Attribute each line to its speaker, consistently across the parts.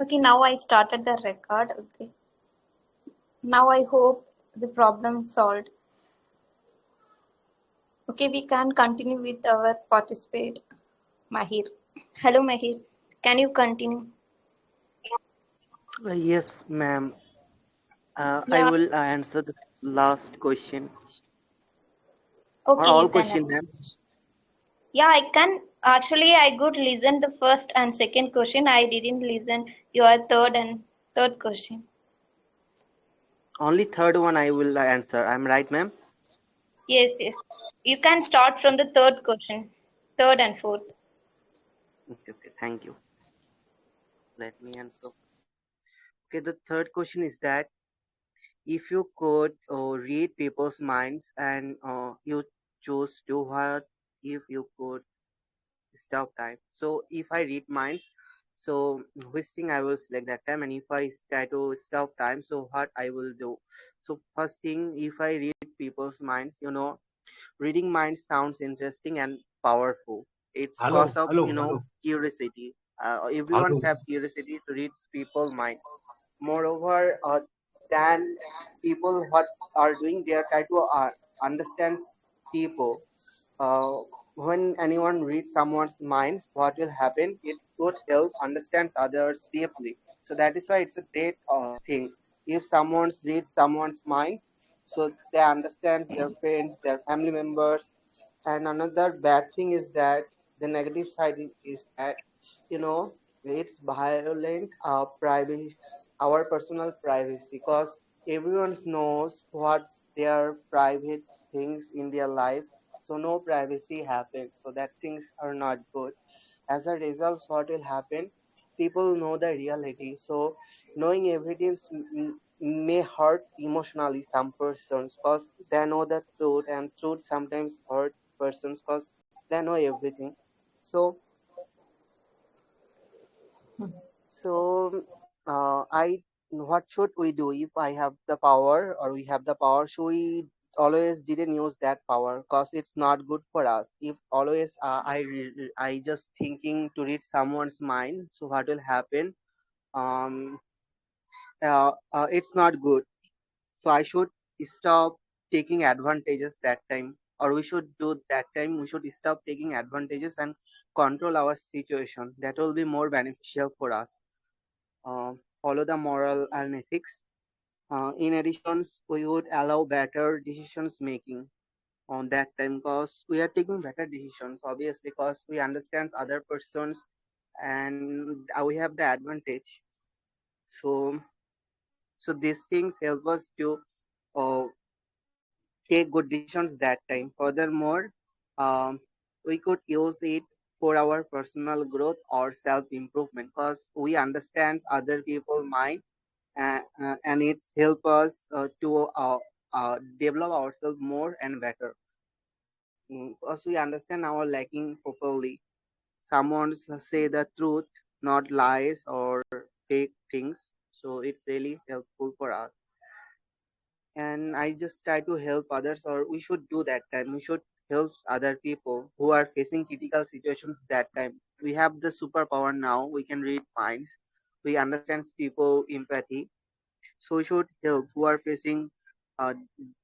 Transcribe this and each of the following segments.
Speaker 1: Okay, now I started the record. Okay. Now I hope the problem is solved. Okay, we can continue with our participant, Mahir. Hello, Mahir. Can you continue?
Speaker 2: Yes, ma'am. I
Speaker 1: Yeah,
Speaker 2: will answer the last question or
Speaker 1: okay, you
Speaker 2: all
Speaker 1: can.
Speaker 2: question, ma'am.
Speaker 1: Yeah, I can. Actually, I could listen the first and second question. I didn't listen your third question.
Speaker 2: Only third one I will answer. I'm right, ma'am.
Speaker 1: Yes, yes. You can start from the third question, third and fourth.
Speaker 2: Okay, okay. Thank you. Let me answer. Okay, the third question is that if you could read people's minds and you choose to what if you could stop time. So if I read minds, so which thing I will select that time, and if I try to stop time, so what I will do. So first thing, if I read people's minds, reading minds sounds interesting and powerful. It's cause
Speaker 3: Hello,
Speaker 2: of
Speaker 3: hello, hello,
Speaker 2: curiosity. Everyone's
Speaker 3: hello.
Speaker 2: have curiosity to read people's mind. Moreover, than people what are doing, they are try to understand people. When anyone reads someone's mind, what will happen? It would help understand others deeply. So that is why it's a great thing. If someone reads someone's mind, so they understand their friends, their family members. And another bad thing is that the negative side is that you know it's violent privacy, our personal privacy, because everyone knows what's their private things in their life, so no privacy happens, so that things are not good. As a result, what will happen, people know the reality, so knowing everything may hurt emotionally some persons because they know the truth, and truth sometimes hurt persons because they know everything. So so I what should we do if I have the power, or we have the power? Should we always didn't use that power because it's not good for us? If always I just thinking to read someone's mind, so what will happen? Um, it's not good. So I should stop taking advantages that time, or we should do that time. We should stop taking advantages and control our situation. That will be more beneficial for us. Follow the moral and ethics. In addition, we would allow better decisions making on that time because we are taking better decisions, obviously, because we understand other persons, and we have the advantage. So, so these things help us to uh, take good decisions that time. Furthermore, um, we could use it for our personal growth or self improvement because we understand other people's mind, and it's help us to develop ourselves more and better. Because we understand our lacking properly. Someone say the truth, not lies or fake things. So it's really helpful for us. And I just try to help others, or we should do that time. We should help other people who are facing critical situations that time. We have the superpower now. We can read minds. We understand people empathy, so we should help who are facing uh,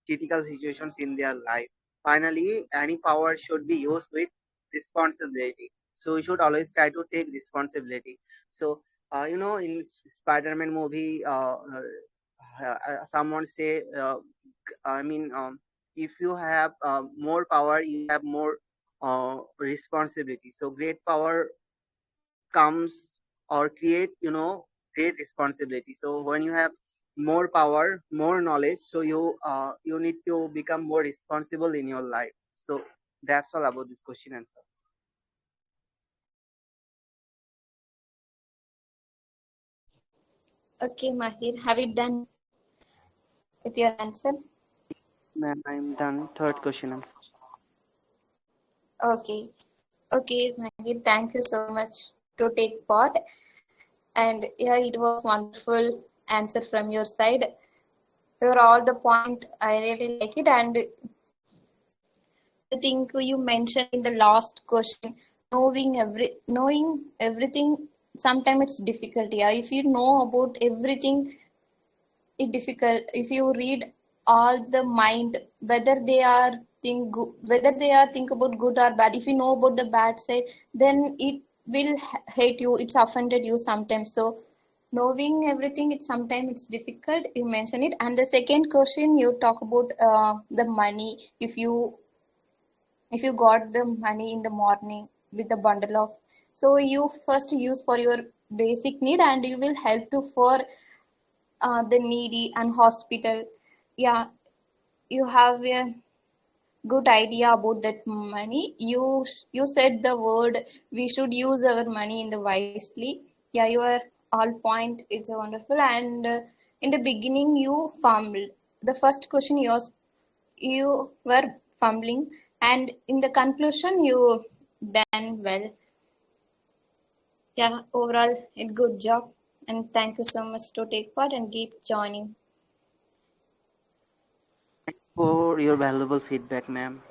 Speaker 2: critical situations in their life. Finally, any power should be used with responsibility. So we should always try to take responsibility. So in Spider-Man movie, someone say, I mean, if you have more power, you have more responsibility. So great power comes or create great responsibility. So when you have more power, more knowledge, so you need to become more responsible in your life. So that's all about this question answer.
Speaker 1: Okay, Mahir, have you done with your answer?
Speaker 2: Ma'am, I'm done. Third question answer.
Speaker 1: Okay. Okay, Mahir, thank you so much to take part. And yeah, it was wonderful answer from your side. Your all the point, I really like it. And the thing you mentioned in the last question, knowing everything sometimes it's difficult. Yeah, if you know about everything, it difficult. If you read all the mind, whether they are think about good or bad, if you know about the bad side, then it will hate you, it's offended you sometimes. So knowing everything, it's sometimes it's difficult. You mention it. And the second question, you talk about the money. If you got the money in the morning with a bundle of, so you first use for your basic need, and you will help to for the needy and hospital. Yeah, you have a good idea about that money. You said the word, we should use our money in the wisely. Yeah, you are all point. It's a wonderful. And in the beginning, you fumbled. The first question you were fumbling, and in the conclusion, you done well. Yeah, overall, a good job. And thank you so much to take part and keep joining.
Speaker 2: Thanks for your valuable feedback, ma'am.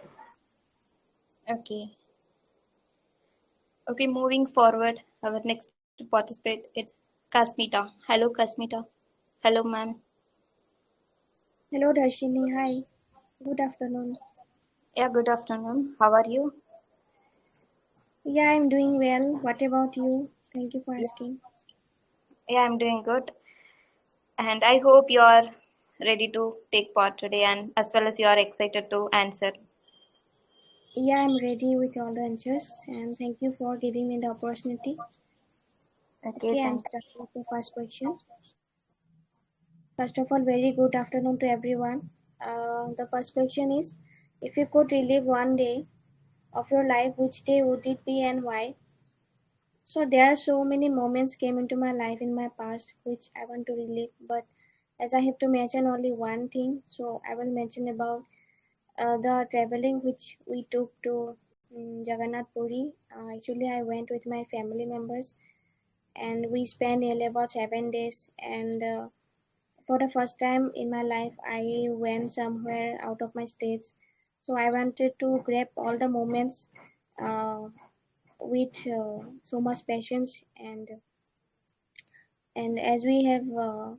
Speaker 1: Okay. Okay, moving forward, our next participant is Kasmita. Hello, Kasmita. Hello, ma'am.
Speaker 3: Hello, Darshini. Hi. Good afternoon.
Speaker 1: Yeah, good afternoon. How are you?
Speaker 3: Yeah, I'm doing well. What about you? Thank you for
Speaker 1: Yeah,
Speaker 3: asking.
Speaker 1: yeah, I'm doing good. And I hope you are ready to take part today, and as well as you are excited to answer.
Speaker 3: Yeah, I'm ready with all the answers and thank you for giving me the opportunity.
Speaker 1: Okay,
Speaker 3: Okay, I'm
Speaker 1: thank
Speaker 3: starting with the first question. First of all, very good afternoon to everyone. The first question is, if you could relive one day of your life, which day would it be and why? So there are so many moments came into my life in my past which I want to relive, but as I have to mention only one thing, so I will mention about the traveling which we took to Jagannath Puri. Actually, I went with my family members and we spent nearly about 7 days. And for the first time in my life, I went somewhere out of my states. So I wanted to grab all the moments uh, with so much patience. And as we have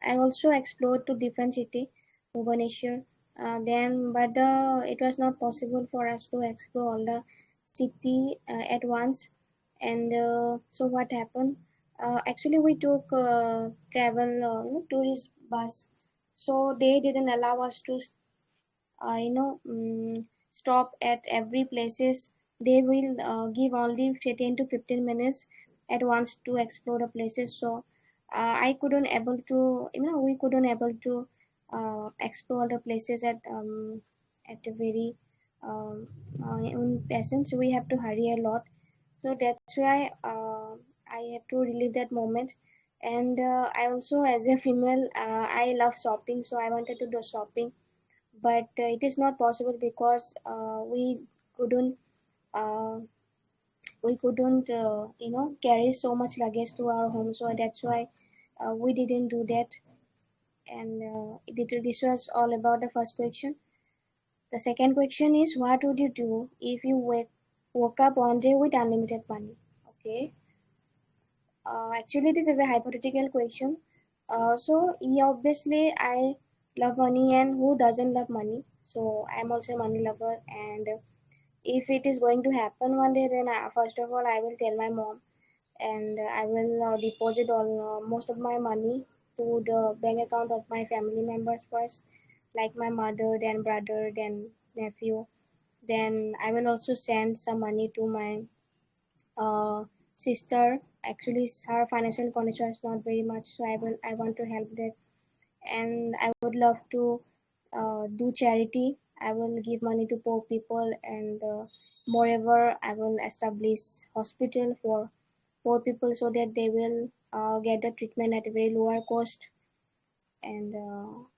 Speaker 3: I also explored to different city, Bhubaneswar, then but it was not possible for us to explore all the city at once. And so what happened, actually we took travel tourist bus, so they didn't allow us to stop at every places. They will give only 10 to 15 minutes at once to explore the places. So I couldn't able to, we couldn't able to explore the places at a very in essence we have to hurry a lot. So that's why I have to relive that moment. And I also, as a female, I love shopping, so I wanted to do shopping, but it is not possible because couldn't uh, we couldn't carry so much luggage to our home, so that's why we didn't do that. And this was all about the first question. The second question is, what would you do if you woke up one day with unlimited money? Okay. Actually, it is a very hypothetical question. So, yeah, obviously, I love money, and who doesn't love money? So, I'm also a money lover. And if it is going to happen one day, then first of all, I will tell my mom, and I will deposit all most of my money to the bank account of my family members first, like my mother, then brother, then nephew. Then I will also send some money to my uh, sister. Actually, her financial condition is not very much, so I want to help that. And I would love to do charity. I will give money to poor people. And moreover, I will establish hospital for poor people so that they will get the treatment at a very lower cost. And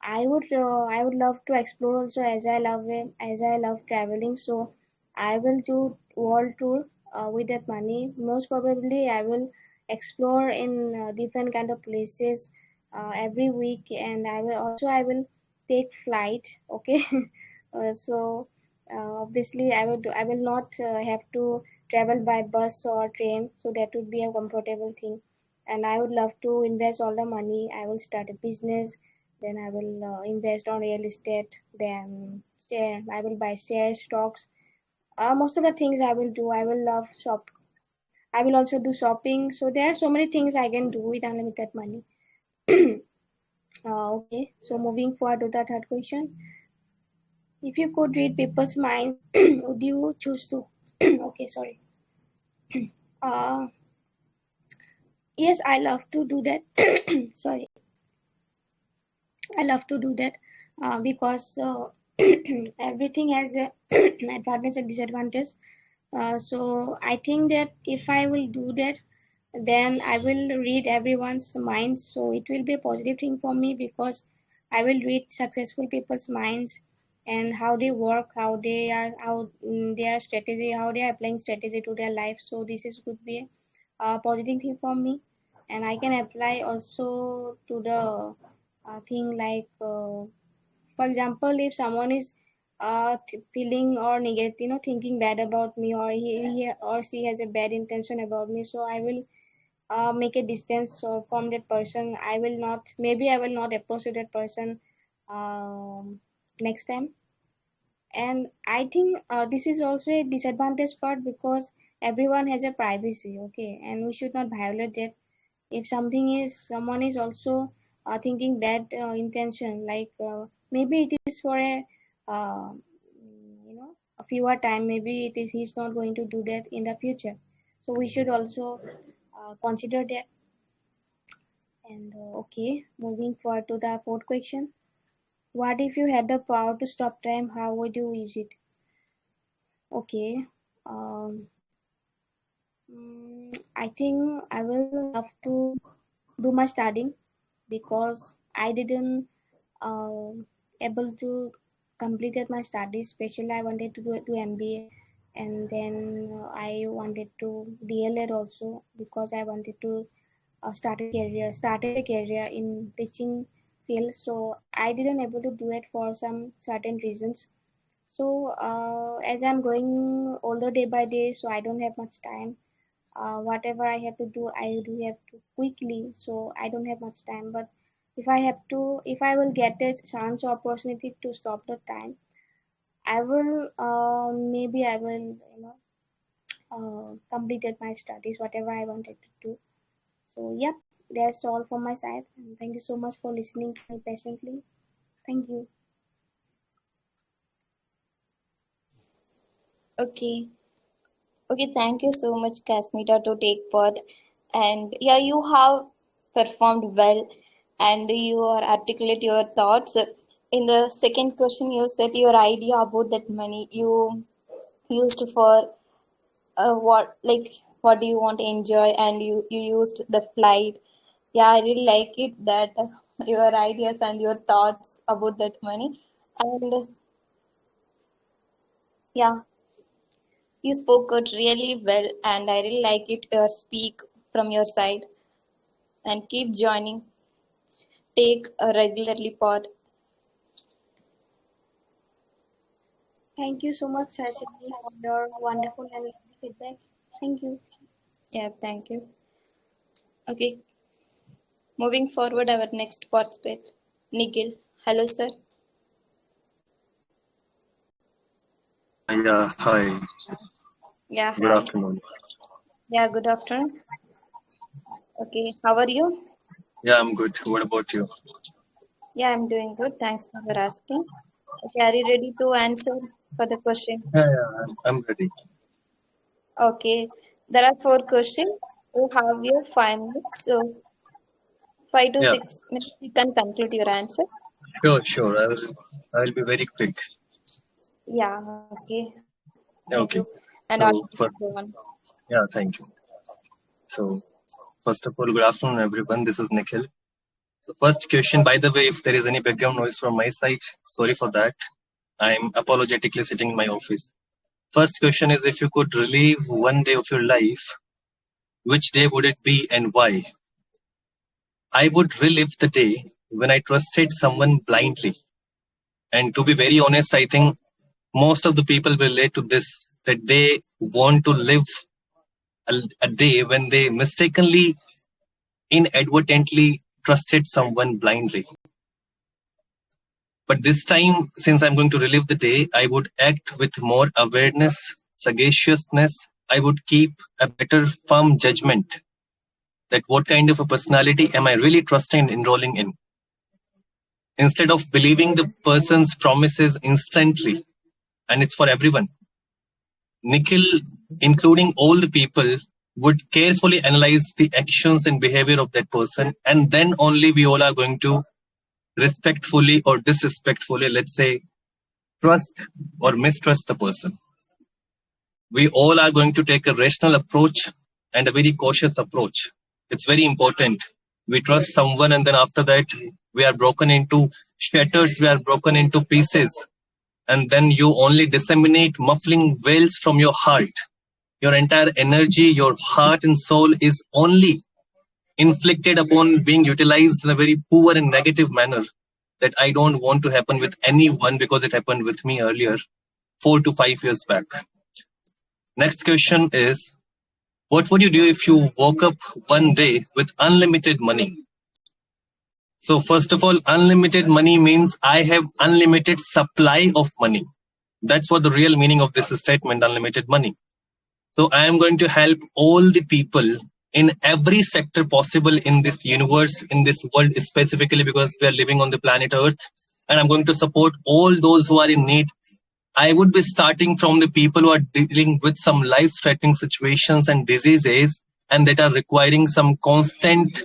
Speaker 3: I would love to explore also, as I love it, as I love traveling. So I will do world tour with that money. Most probably I will explore in different kind of places every week. And I will take flight. Okay. So obviously I will not have to travel by bus or train, so that would be a comfortable thing. And I would love to invest all the money. I will start a business, then I will invest on real estate, then I will buy shares, stocks. Most of the things I will do. I will love shop. I will also do shopping. So there are so many things I can do with unlimited money. Okay, so moving forward to the third question. If you could read people's minds, would you choose to? Okay, sorry. Uh, yes, I love to do that. Sorry, I love to do that because everything has a advantage and disadvantage. So I think that if I will do that, then I will read everyone's minds. So it will be a positive thing for me because I will read successful people's minds and how they work, how their strategy, how they are applying strategy to their life. So this is could be a positive thing for me, and I can apply also to the thing like, for example, if someone is feeling or negative, thinking bad about me, or he or she has a bad intention about me, so I will make a distance from that person. I will not, maybe I will not approach to that person next time. And I think this is also a disadvantage part because everyone has a privacy, okay, and we should not violate that. If someone is also thinking bad intention, like maybe it is for a fewer time, maybe it is he's not going to do that in the future, so we should also consider that. And okay, moving forward to the fourth question. What if you had the power to stop time? How would you use it? Okay. Um, I think I will love to do my studying because I didn't uh, able to completed my studies. Especially I wanted to do MBA, and then I wanted to DLED also because I wanted to started a career in teaching field. So I didn't able to do it for some certain reasons. So as I'm growing older day by day, so I don't have much time. Whatever I have to do, I do have to quickly. So I don't have much time. But if I will get a chance or opportunity to stop the time, I will maybe I will completed my studies, whatever I wanted to do. So yep, that's all from my side. And thank you so much for listening to me patiently. Thank you.
Speaker 1: Okay. Okay, thank you so much, Kasmita, to take part. And yeah, you have performed well and you are articulate your thoughts. In the second question, you said your idea about that money you used for what do you want to enjoy, and you used the flight. Yeah, I really like it that your ideas and your thoughts about that money. And yeah, you spoke it really well, and I really like it. Speak from your side and keep joining. Take a regularly part.
Speaker 3: Thank you so much, Darshini, for your wonderful and lovely feedback. Thank you.
Speaker 1: Yeah, thank you. Okay, moving forward, our next participant, Nikhil. Hello, sir.
Speaker 4: Yeah, hi.
Speaker 1: Yeah,
Speaker 4: Good
Speaker 1: hi.
Speaker 4: afternoon.
Speaker 1: Yeah, good afternoon. Okay, how are you?
Speaker 4: Yeah, I'm good. What about you?
Speaker 1: Yeah, I'm doing good. Thanks for asking. Okay, are you ready to answer for the question?
Speaker 4: I'm ready.
Speaker 1: Okay, there are four questions. You have your 5 minutes, so 5 to
Speaker 4: Yeah,
Speaker 1: 6 minutes you can conclude your answer.
Speaker 4: sure. I will be very quick.
Speaker 1: Yeah, okay. Thank you.
Speaker 4: Okay.
Speaker 1: And audience will
Speaker 4: So,
Speaker 1: go
Speaker 4: for,
Speaker 1: on.
Speaker 4: yeah, thank you. So, first of all, good afternoon, everyone. This is Nikhil. So, first question, by the way, if there is any background noise from my side, sorry for that. I'm apologetically sitting in my office. First question is, if you could relive one day of your life, which day would it be and why? I would relive the day when I trusted someone blindly. And to be very honest, I think most of the people relate to this that they want to live a day when they mistakenly, inadvertently trusted someone blindly. But this time, since I'm going to relive the day, I would act with more awareness, sagaciousness. I would keep a better, firm judgment that what kind of a personality am I really trusting and enrolling in. Instead of believing the person's promises instantly, and it's for everyone, Nikhil, including all the people, would carefully analyze the actions and behavior of that person, and then only we all are going to respectfully or disrespectfully, let's say, trust or mistrust the person. We all are going to take a rational approach and a very cautious approach. It's very important. We trust someone, and then after that, we are broken into shatters, we are broken into pieces. And then you only disseminate muffling wails from your heart. Your entire energy, your heart and soul is only inflicted upon being utilized in a very poor and negative manner that I don't want to happen with anyone, because it happened with me earlier, 4 to 5 years back. Next question is, what would you do if you woke up one day with unlimited money? So first of all, unlimited money means I have unlimited supply of money. That's what the real meaning of this statement, unlimited money. So I am going to help all the people in every sector possible in this universe, in this world specifically, because we are living on the planet Earth. And I'm going to support all those who are in need. I would be starting from the people who are dealing with some life-threatening situations and diseases, and that are requiring some constant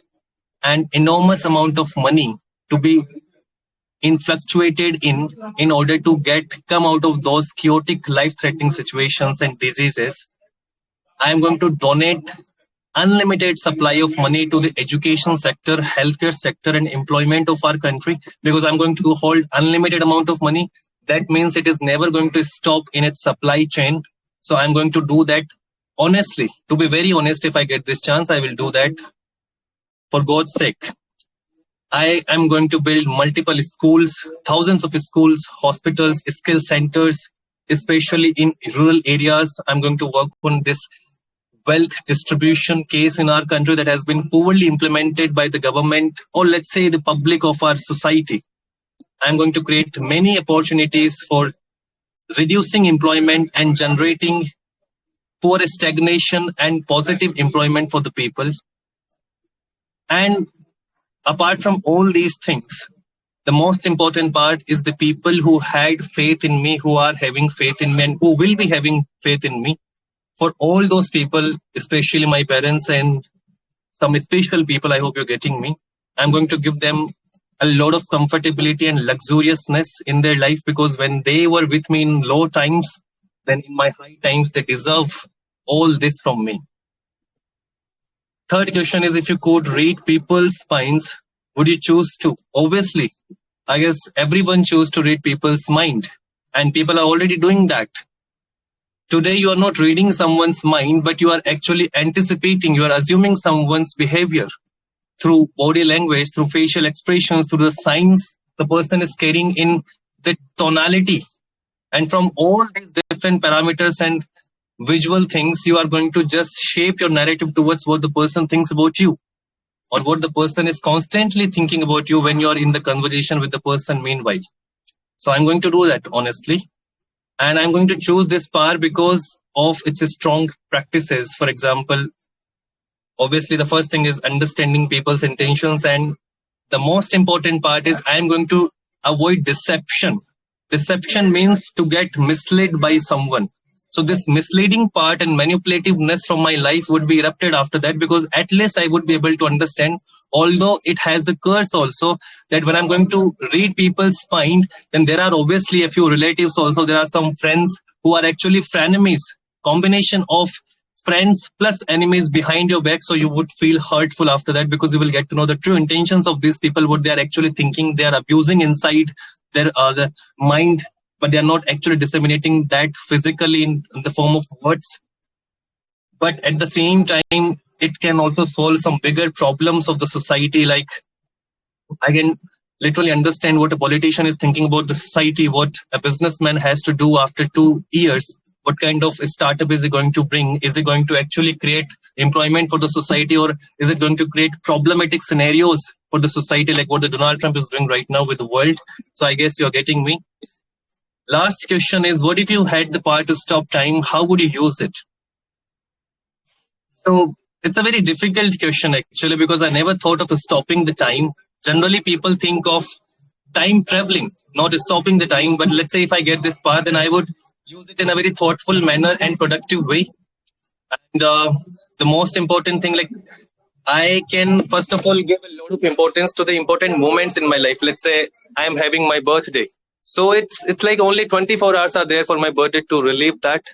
Speaker 4: and enormous amount of money to be influctuated in order to come out of those chaotic life-threatening situations and diseases. I am going to donate unlimited supply of money to the education sector, healthcare sector, and employment of our country, because I'm going to hold unlimited amount of money. That means it is never going to stop in its supply chain. So I'm going to do that honestly. To be very honest, if I get this chance, I will do that for God's sake. I am going to build multiple schools, thousands of schools, hospitals, skill centers, especially in rural areas. I'm going to work on this wealth distribution case in our country that has been poorly implemented by the government, or let's say the public of our society. I'm going to create many opportunities for reducing employment and generating poor stagnation and positive employment for the people. And apart from all these things, the most important part is the people who had faith in me, who are having faith in me, and who will be having faith in me. For all those people, especially my parents and some special people, I hope you're getting me, I'm going to give them a lot of comfortability and luxuriousness in their life, because when they were with me in low times, then in my high times, they deserve all this from me. Third question is, if you could read people's minds, would you choose to? Obviously, I guess everyone chooses to read people's mind, and people are already doing that. Today, you are not reading someone's mind, but you are actually anticipating, you are assuming someone's behavior through body language, through facial expressions, through the signs the person is carrying in the tonality. And from all these different parameters and visual things, you are going to just shape your narrative towards what the person thinks about you, or what the person is constantly thinking about you when you are in the conversation with the person meanwhile. So I'm going to do that honestly. And I'm going to choose this power because of its strong practices. For example, obviously the first thing is understanding people's intentions. And the most important part is I'm going to avoid deception. Deception means to get misled by someone. So this misleading part and manipulativeness from my life would be erupted after that, because at least I would be able to understand, although it has a curse also, that when I'm going to read people's mind, then there are obviously a few relatives also. There are some friends who are actually frenemies, combination of friends plus enemies behind your back. So you would feel hurtful after that, because you will get to know the true intentions of these people, what they are actually thinking. They are abusing inside their the mind, but they are not actually disseminating that physically in the form of words. But at the same time, it can also solve some bigger problems of the society. Like, I can literally understand what a politician is thinking about the society, what a businessman has to do after 2 years what kind of startup is it going to bring? Is it going to actually create employment for the society, or is it going to create problematic scenarios for the society, like what the Donald Trump is doing right now with the world? So I guess you're getting me. Last question is, what if you had the power to stop time? How would you use it? So it's a very difficult question actually, because I never thought of stopping the time. Generally, people think of time traveling, not stopping the time. But let's say if I get this power, then I would use it in a very thoughtful manner and productive way. And the most important thing, like, I can first of all give a lot of importance to the important moments in my life. Let's say I am having my birthday. So it's like only 24 hours are there for my birthday to relive that.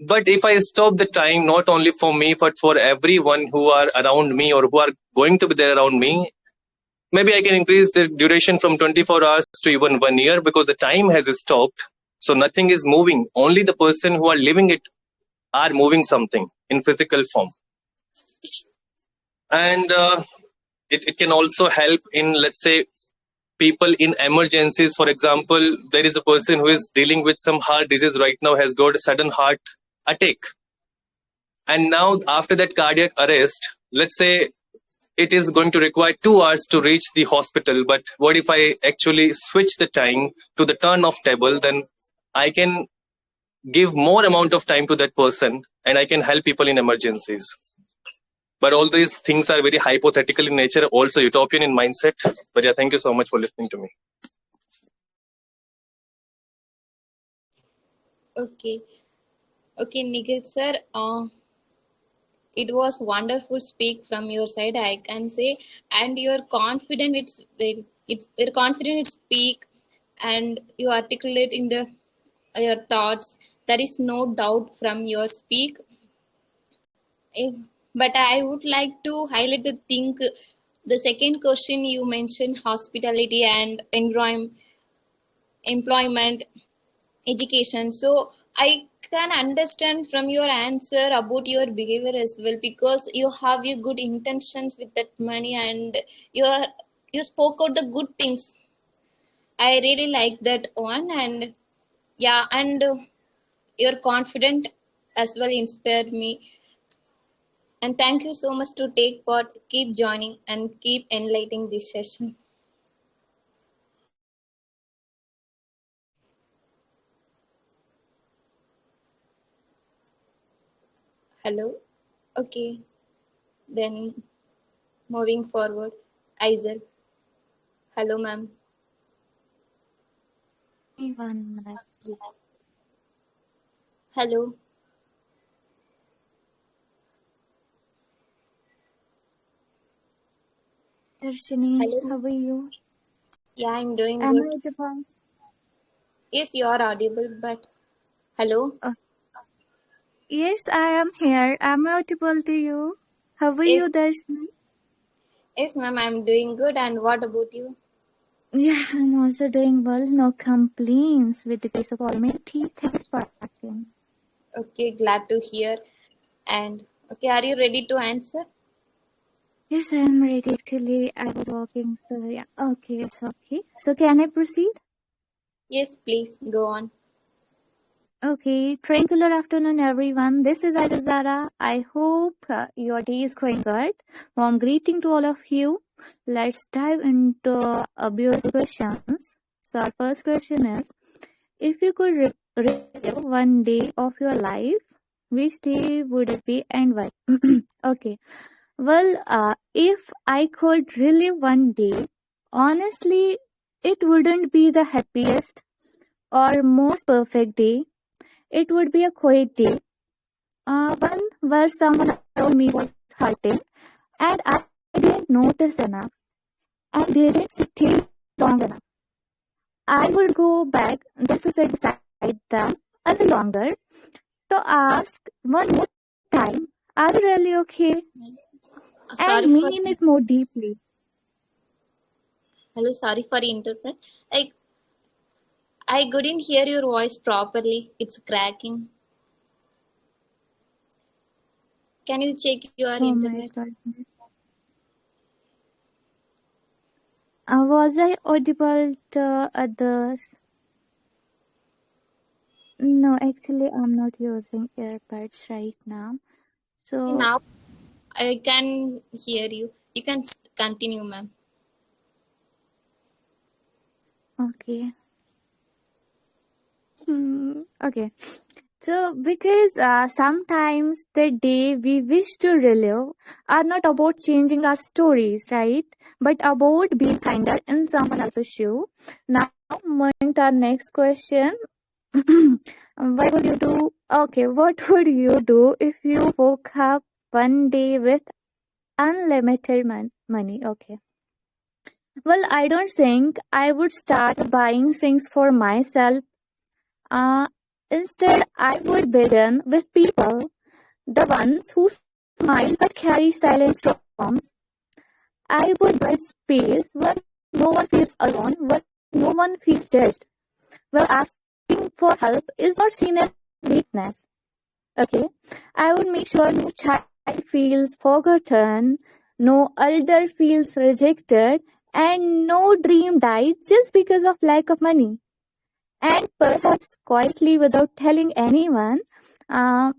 Speaker 4: But if I stop the time, not only for me, but for everyone who are around me or who are going to be there around me, maybe I can increase the duration from 24 hours to even 1 year, because the time has stopped. So nothing is moving. Only the person who are living it are moving something in physical form. And it can also help in, let's say, people in emergencies. For example, there is a person who is dealing with some heart disease right now, has got a sudden heart attack. And now after that cardiac arrest, let's say it is going to require 2 hours to reach the hospital. But what if I actually switch the time to the turn of table? Then I can give more amount of time to that person, and I can help people in emergencies. But all these things are very hypothetical in nature, also utopian in mindset. But yeah, thank you so much for listening to me.
Speaker 1: Okay. Okay, Nikhil sir. It was wonderful speak from your side, I can say, and you're confident. You're confident. It speak, and you articulate in the your thoughts. There is no doubt from your speak. If, but I would like to highlight the thing. The second question you mentioned hospitality and employment education. So I can understand from your answer about your behavior as well, because you have your good intentions with that money, and you spoke out the good things. I really like that one. And yeah, and your confident as well inspired me. And thank you so much to take part. Keep joining and keep enlightening this session. Hello. Okay. Then moving forward, Aizel. Hello, ma'am.
Speaker 5: Give me 1 minute, please.
Speaker 1: Hello.
Speaker 5: Darshini,
Speaker 1: Hello.
Speaker 5: how are you?
Speaker 1: Yeah, I'm doing
Speaker 5: Am I
Speaker 1: good.
Speaker 5: audible?
Speaker 1: Yes, you are audible, but hello.
Speaker 5: Yes, I am here. Am I audible to you? How are
Speaker 1: Yes,
Speaker 5: you, Darshini?
Speaker 1: yes, ma'am, I'm doing good. And what about you?
Speaker 5: Yeah, I'm also doing well. No complaints with the grace of Almighty. Thanks for asking.
Speaker 1: Okay, glad to hear. And okay, are you ready to answer?
Speaker 5: Yes, I am ready. Actually, I was walking, so yeah. Okay, it's okay. So can I proceed?
Speaker 1: Yes, please go on.
Speaker 5: Okay, tranquil afternoon, everyone. This is Zara. I hope your day is going good. Warm greeting to all of you. Let's dive into beautiful questions. So, our first question is, if you could relive one day of your life, which day would it be and why? Okay, well, if I could relive one day, honestly, it wouldn't be the happiest or most perfect day. It would be a quiet day, one where someone around me was hurting and I didn't notice enough and didn't stay long enough. I would go back just to sit beside them a little longer to ask one more time, are you really okay?
Speaker 1: Sorry
Speaker 5: And
Speaker 1: for
Speaker 5: mean it more deeply.
Speaker 1: hello. Sorry for interrupt. Like I couldn't hear your voice properly. It's cracking. Can you check your
Speaker 5: Oh my
Speaker 1: internet?
Speaker 5: god. Was I audible to others? No, actually, I'm not using earbuds right now. So,
Speaker 1: Now I can hear you. You can continue, ma'am.
Speaker 5: okay. Okay. So, because sometimes the day we wish to relive are not about changing our stories, right? But about being kinder in someone else's shoe. Now, moving to our next question. What would you do? Okay, what would you do if you woke up one day with unlimited money? Okay. Well, I don't think I would start buying things for myself. Uh, Instead, I would begin with people, the ones who smile but carry silent storms. I would build space where no one feels alone, where no one feels judged, where asking for help is not seen as weakness. Okay, I would make sure no child feels forgotten, no elder feels rejected, and no dream dies just because of lack of money. And perhaps quietly without telling anyone, oh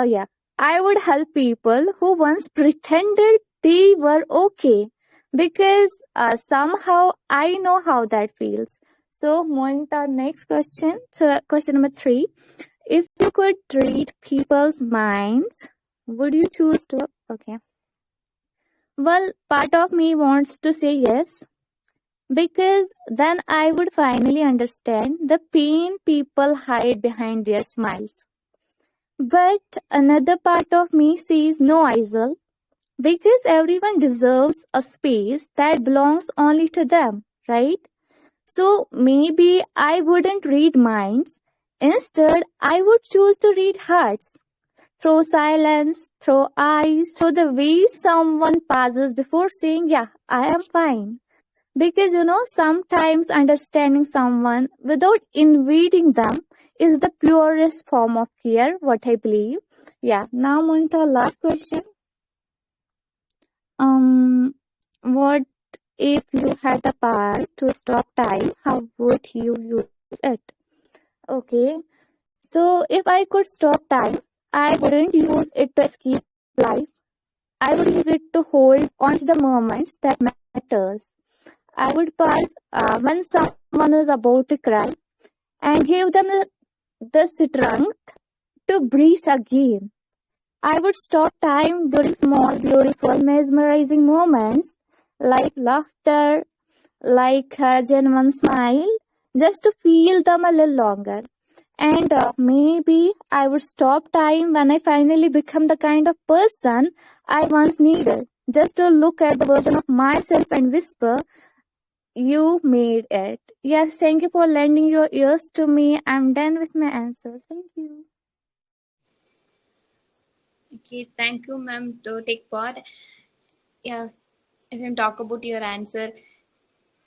Speaker 5: yeah, I would help people who once pretended they were okay because somehow I know how that feels. So, moving to our next question, so question number 3. If you could read people's minds, would you choose to? Okay. Well, part of me wants to say yes, because then I would finally understand the pain people hide behind their smiles. But another part of me says no, Isel, because everyone deserves a space that belongs only to them, right? So maybe I wouldn't read minds. Instead, I would choose to read hearts. Through silence, through eyes, through the way someone passes before saying, yeah, I am fine. Because sometimes understanding someone without invading them is the purest form of care, what I believe. Yeah, now moving to our last question. What if you had the power to stop time? How would you use it? Okay, so if I could stop time, I wouldn't use it to escape life. I would use it to hold on to the moments that matters. I would pause when someone is about to cry and give them the strength to breathe again. I would stop time during small, beautiful, mesmerizing moments like laughter, like a genuine smile, just to feel them a little longer. And maybe I would stop time when I finally become the kind of person I once needed, just to look at the version of myself and whisper, you made it. Yes, thank you for lending your ears to me. I'm done with my answers. Thank you.
Speaker 1: Okay, thank you, ma'am, to take part. Yeah, if you talk about your answer,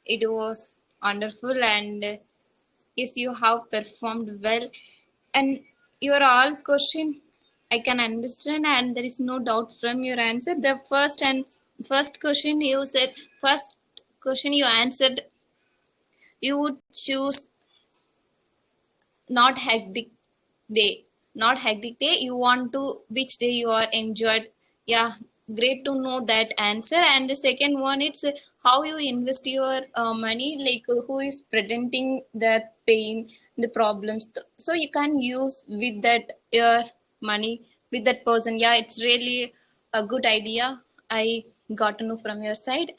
Speaker 1: it was wonderful, and yes, you have performed well. And your all question I can understand, and there is no doubt from your answer. The first question you said, first question you answered, you would choose not hectic day, not hectic day. You want to which day you are enjoyed. Yeah, great to know that answer. And the second one, it's how you invest your money, like who is presenting that pain, the problems, so you can use with that your money with that person. Yeah, it's really a good idea. I got to know from your side.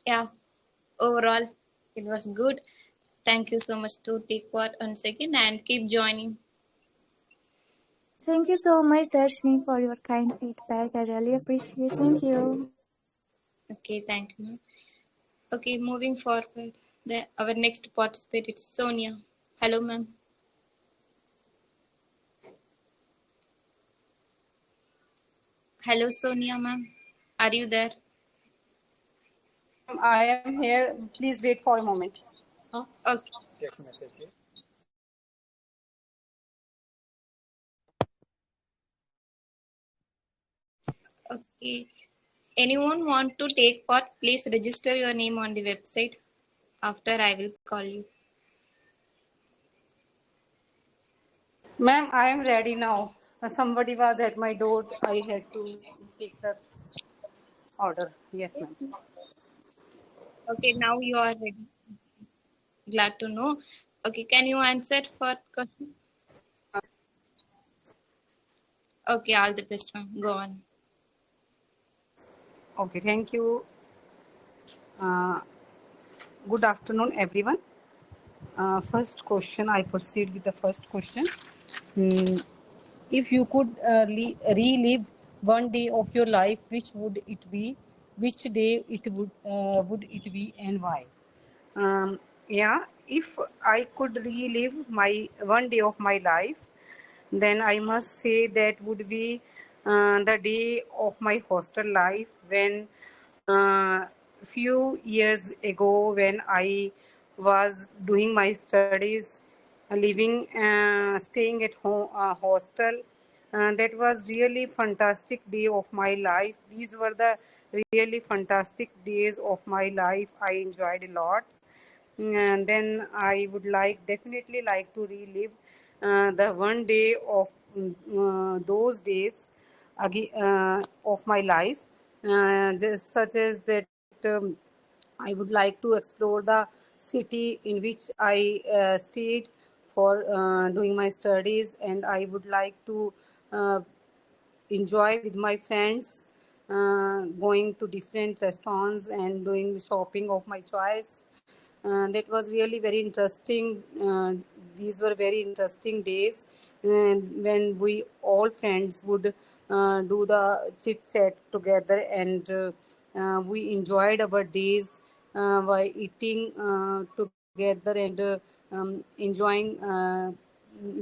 Speaker 1: Yeah, overall it was good. Thank you so much to take part once again and keep joining.
Speaker 5: Thank you so much, Darshini, for your kind feedback. I really appreciate it. Thank you.
Speaker 1: Okay, thank you, ma'am. Okay, moving forward, our next participant is Sonia. Hello, ma'am. Hello, Sonia, ma'am. Are you there?
Speaker 6: Ma'am, I am here. Please wait for a moment.
Speaker 1: Okay. Okay. Anyone want to take part? Please register your name on the website. After I will call you.
Speaker 6: Ma'am, I am ready now. Somebody was at my door. I had to take the order. Yes, ma'am.
Speaker 1: Okay, now you are ready. Glad to know. Okay, can you answer for question? Okay, all the best, ma'am. Go on.
Speaker 6: Okay, thank you. Uh, Good afternoon, everyone. First question, I proceed with the first question. Hmm, If you could relive one day of your life, which would it be? Which day it would it be, and why? Yeah, if I could relive my one day of my life, then I must say that would be the day of my hostel life when few years ago when I was doing my studies, living, staying at home, hostel. That was really fantastic day of my life. These were the really fantastic days of my life. I enjoyed a lot. And then I would definitely like to relive the one day of those days again, of my life, just such as that I would like to explore the city in which I stayed for doing my studies, and I would like to uh, enjoy with my friends, going to different restaurants and doing shopping of my choice. That was really very interesting. These were very interesting days, when we all friends would do the chit chat together, and we enjoyed our days by eating together, and enjoying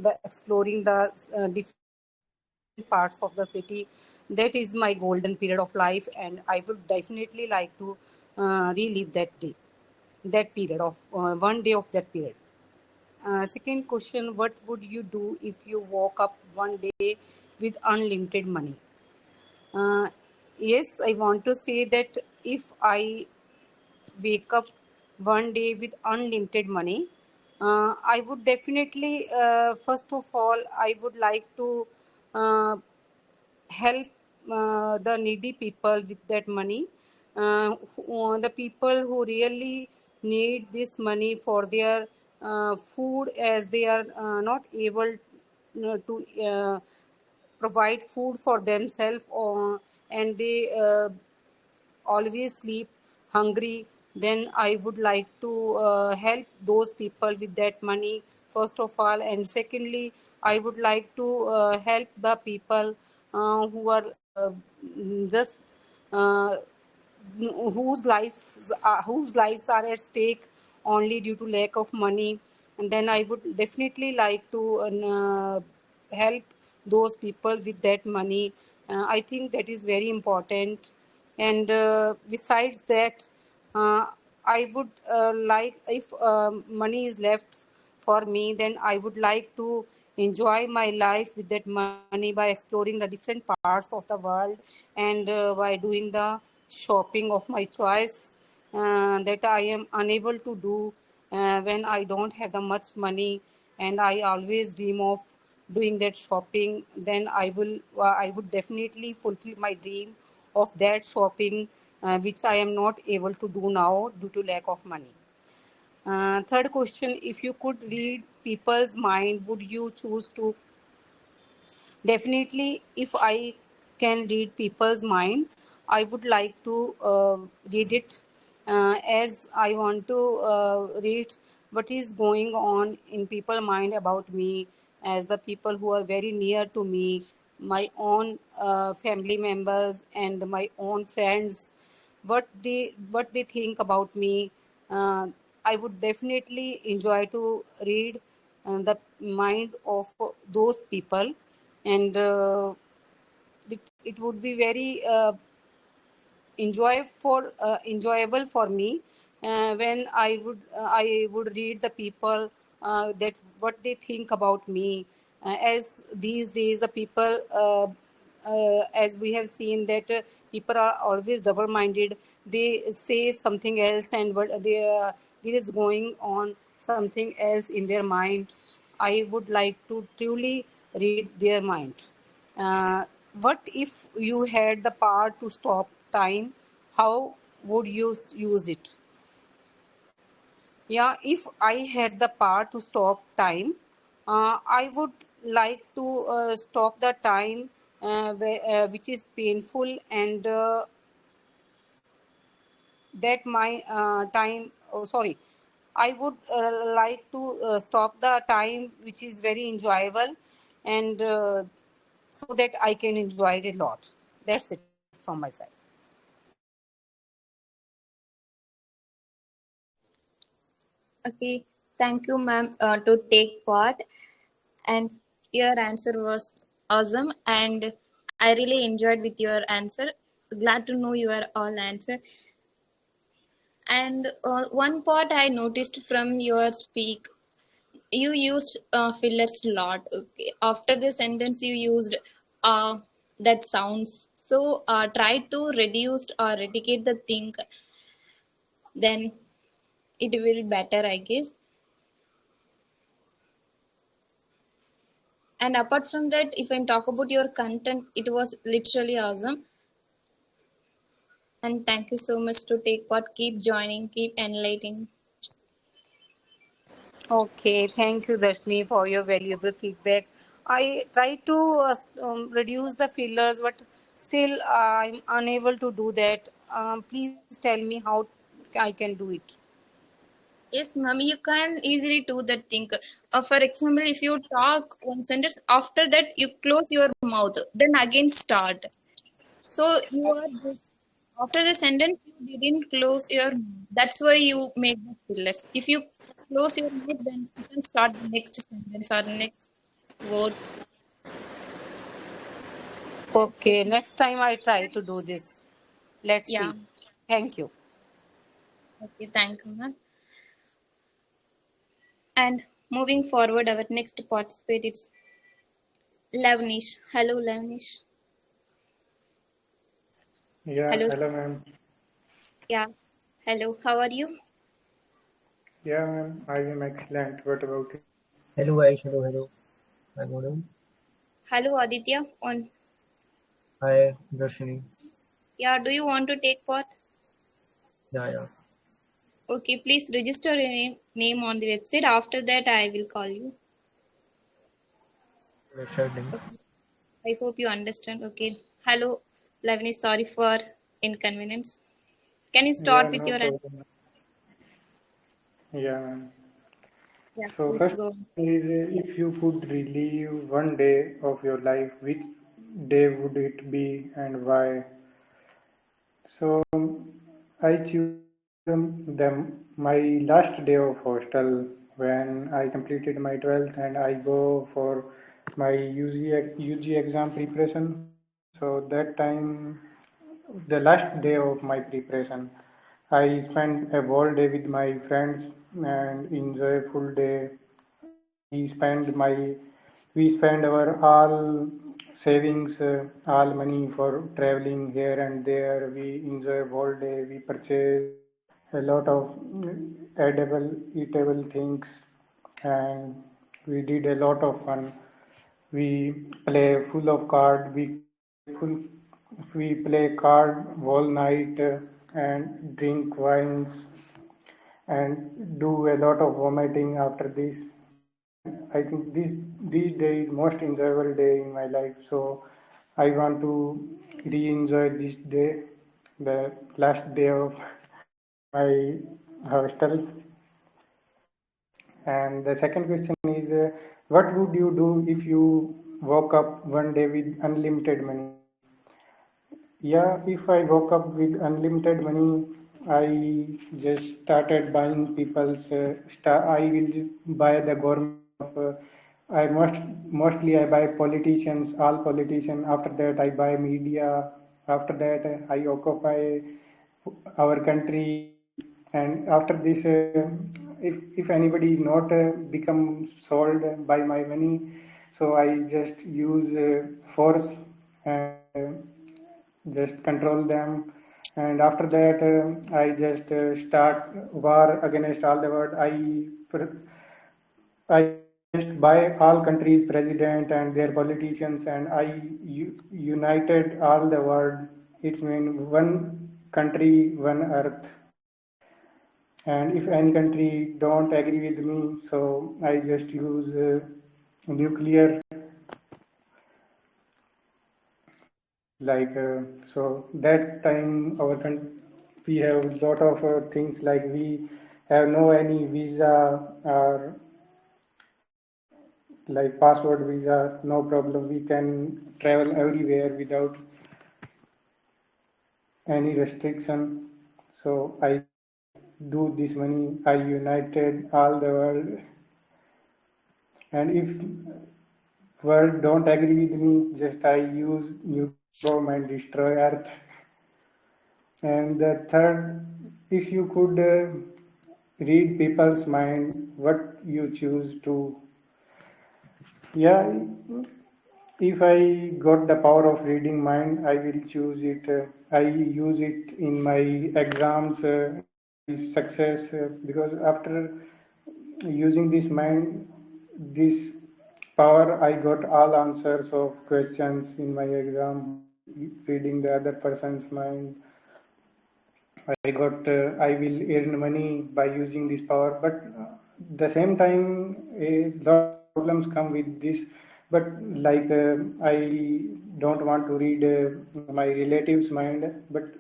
Speaker 6: the exploring the different parts of the city. That is my golden period of life, and I would definitely like to relive that period of one day of that period. Second question: what would you do if you woke up one day with unlimited money? Uh, yes, I want to say that if I wake up one day with unlimited money, I would definitely, first of all, I would like to uh, help the needy people with that money, the people who really need this money for their food, as they are not able to provide food for themselves, and they always sleep hungry. Then I would like to help those people with that money, first of all, and secondly, I would like to help the people who are just uh, whose lives are at stake only due to lack of money. And then I would definitely like to help those people with that money. I think that is very important. And besides that, uh, I would like, if money is left for me, then I would like to enjoy my life with that money by exploring the different parts of the world, and by doing the shopping of my choice, that I am unable to do when I don't have the much money, and I always dream of doing that shopping. Then I would definitely fulfill my dream of that shopping, which I am not able to do now due to lack of money. Third question: if you could read people's mind, would you choose to? Definitely, if I can read people's mind, I would like to read it, as I want to read what is going on in people's mind about me, as the people who are very near to me, my own family members and my own friends, what they think about me. Uh, I would definitely enjoy to read the mind of those people, and it would be very enjoyable for me when I would read the people, that what they think about me. As these days the people, as we have seen that people are always double minded. They say something else, and what there is going on something else in their mind. I would like to truly read their mind. What if you had the power to stop time? How would you use it? Yeah, if I had the power to stop time, I would like to stop the time which is painful, and that my time, oh sorry, I would like to stop the time which is very enjoyable, and so that I can enjoy it a lot. That's it from my side.
Speaker 1: Okay, thank you, ma'am, to take part. And your answer was awesome, and I really enjoyed with your answer. Glad to know your all answer. And one part I noticed from your speak, you used fillers a lot. Okay. After the sentence, you used that sounds. So try to reduce or eradicate the thing, then it will be better, I guess. And apart from that, if I talk about your content, it was literally awesome. And thank you so much to take part. Keep joining, keep enlightening.
Speaker 6: Okay, thank you, Darshini, for your valuable feedback. I try to reduce the fillers, but still I'm unable to do that. Please tell me how I can do it.
Speaker 1: Yes, ma'am, you can easily do that thing. For example, if you talk one sentence, after that you close your mouth, then again start. So you are just after the sentence you didn't close your mouth. That's why you make the fillers. If you close your mouth, then you can start the next sentence or next words.
Speaker 6: Okay, next time I try to do this. Let's
Speaker 1: Yeah.
Speaker 6: see. Thank you.
Speaker 1: Okay, thank you, ma'am. And moving forward, our next participant is Lavnish. Hello, Lavnish.
Speaker 7: Yeah,
Speaker 1: Hello.
Speaker 7: hello ma'am.
Speaker 1: Yeah. Hello. How are you?
Speaker 7: Yeah, ma'am, I am excellent. What about you?
Speaker 8: Hello guys, hello. I'm Odom.
Speaker 1: Hello, Aditya. On.
Speaker 8: Hi, Darshini.
Speaker 1: Yeah. Do you want to take part?
Speaker 8: Yeah.
Speaker 1: Okay. Please register your name on the website. After that, I will call you.
Speaker 8: Let's starting.
Speaker 1: Okay. I hope you understand. Okay. Hello, Lavnish. Sorry for inconvenience. Can you
Speaker 7: Yeah,
Speaker 1: start with
Speaker 7: no
Speaker 1: your?
Speaker 7: problem. Yeah, ma'am.
Speaker 1: Yeah.
Speaker 7: So
Speaker 1: Please
Speaker 7: first
Speaker 1: go.
Speaker 7: is if you could relive one day of your life, which day would it be and why? So I choose my last day of hostel when I completed my 12th and I go for my UG exam preparation. So that time, the last day of my preparation, I spent a whole day with my friends and enjoy full day. We spend my we spend our all savings, all money for traveling here and there. We enjoy whole day. We purchase a lot of edible, eatable things, and we did a lot of fun. We play full of card. We play card all night and drink wines and do a lot of vomiting after this. And I think these days most enjoyable day in my life. So I want to re-enjoy this day, the last day of my hostel. And the second question is, what would you do if you woke up one day with unlimited money? Yeah, if I woke up with unlimited money, I just started buying people's. I will buy the government of. Mostly I buy politicians, all politicians. After that, I buy media. After that, I occupy our country. And after this, if anybody not become sold by my money, so I just use force and just control them. And after that, I just start war against all the world. I just buy all countries' president and their politicians, and united all the world. It's mean one country, one earth. And if any country don't agree with me, so I just use nuclear, like so that time we have a lot of things, like we have no any visa or like passport visa, no problem. We can travel everywhere without any restriction. So I do this money. I united all the world, and if world don't agree with me, just I use nuclear bomb and destroy Earth. And the third, if you could read people's mind, what you choose to, yeah, if I got the power of reading mind, I will choose it. I use it in my exams and my success, because after using this mind, this power, I got all answers of questions in my exam by reading the other person's mind. I will earn money by using this power, but the same time, a lot of problems come with this. But like I don't want to read my relatives' mind, but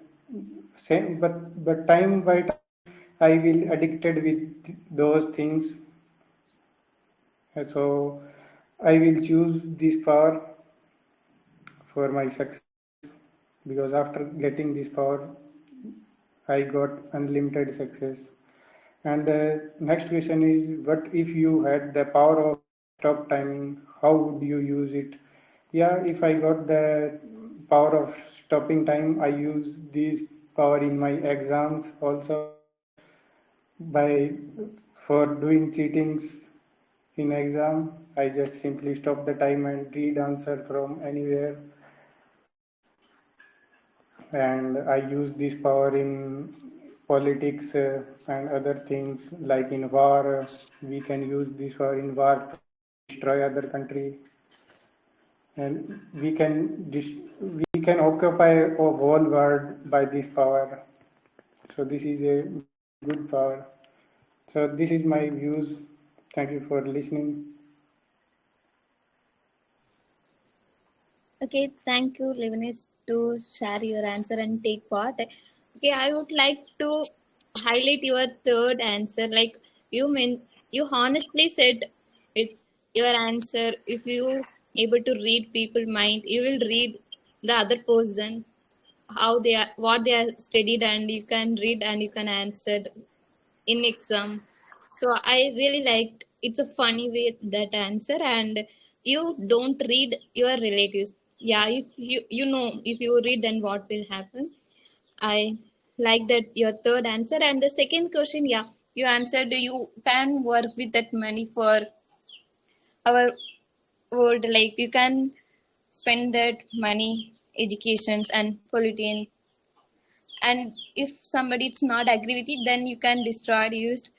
Speaker 7: time by time, I will addicted with those things. So I will choose this power for my success, because after getting this power, I got unlimited success. And the next question is, what if you had the power of stop timing? How would you use it? Yeah, if I got the power of stopping time, I use this power in my exams also, by for doing cheatings in exam. I just simply stop the time and read answer from anywhere. And I use this power in politics and other things, like in war. We can use this power in war to destroy other country, and we can occupy a whole world by this power. So this is a very good power. So this is my views. Thank you for listening.
Speaker 1: Okay, thank you, Levinis, to share your answer and take part. Okay, I would like to highlight your third answer. Like you honestly said it. Your answer, if you able to read people mind, you will read the other person how they are, what they are studied, and you can read and you can answer in exam. So I really liked, it's a funny way that answer. And you don't read your relatives. Yeah, if you know, if you read, then what will happen. I like that your third answer. And the second question, yeah, you answered you can work with that money for our world. Like you can spend that money educations and polluting, and if somebody it's not agree with it, then you can destroy it, used.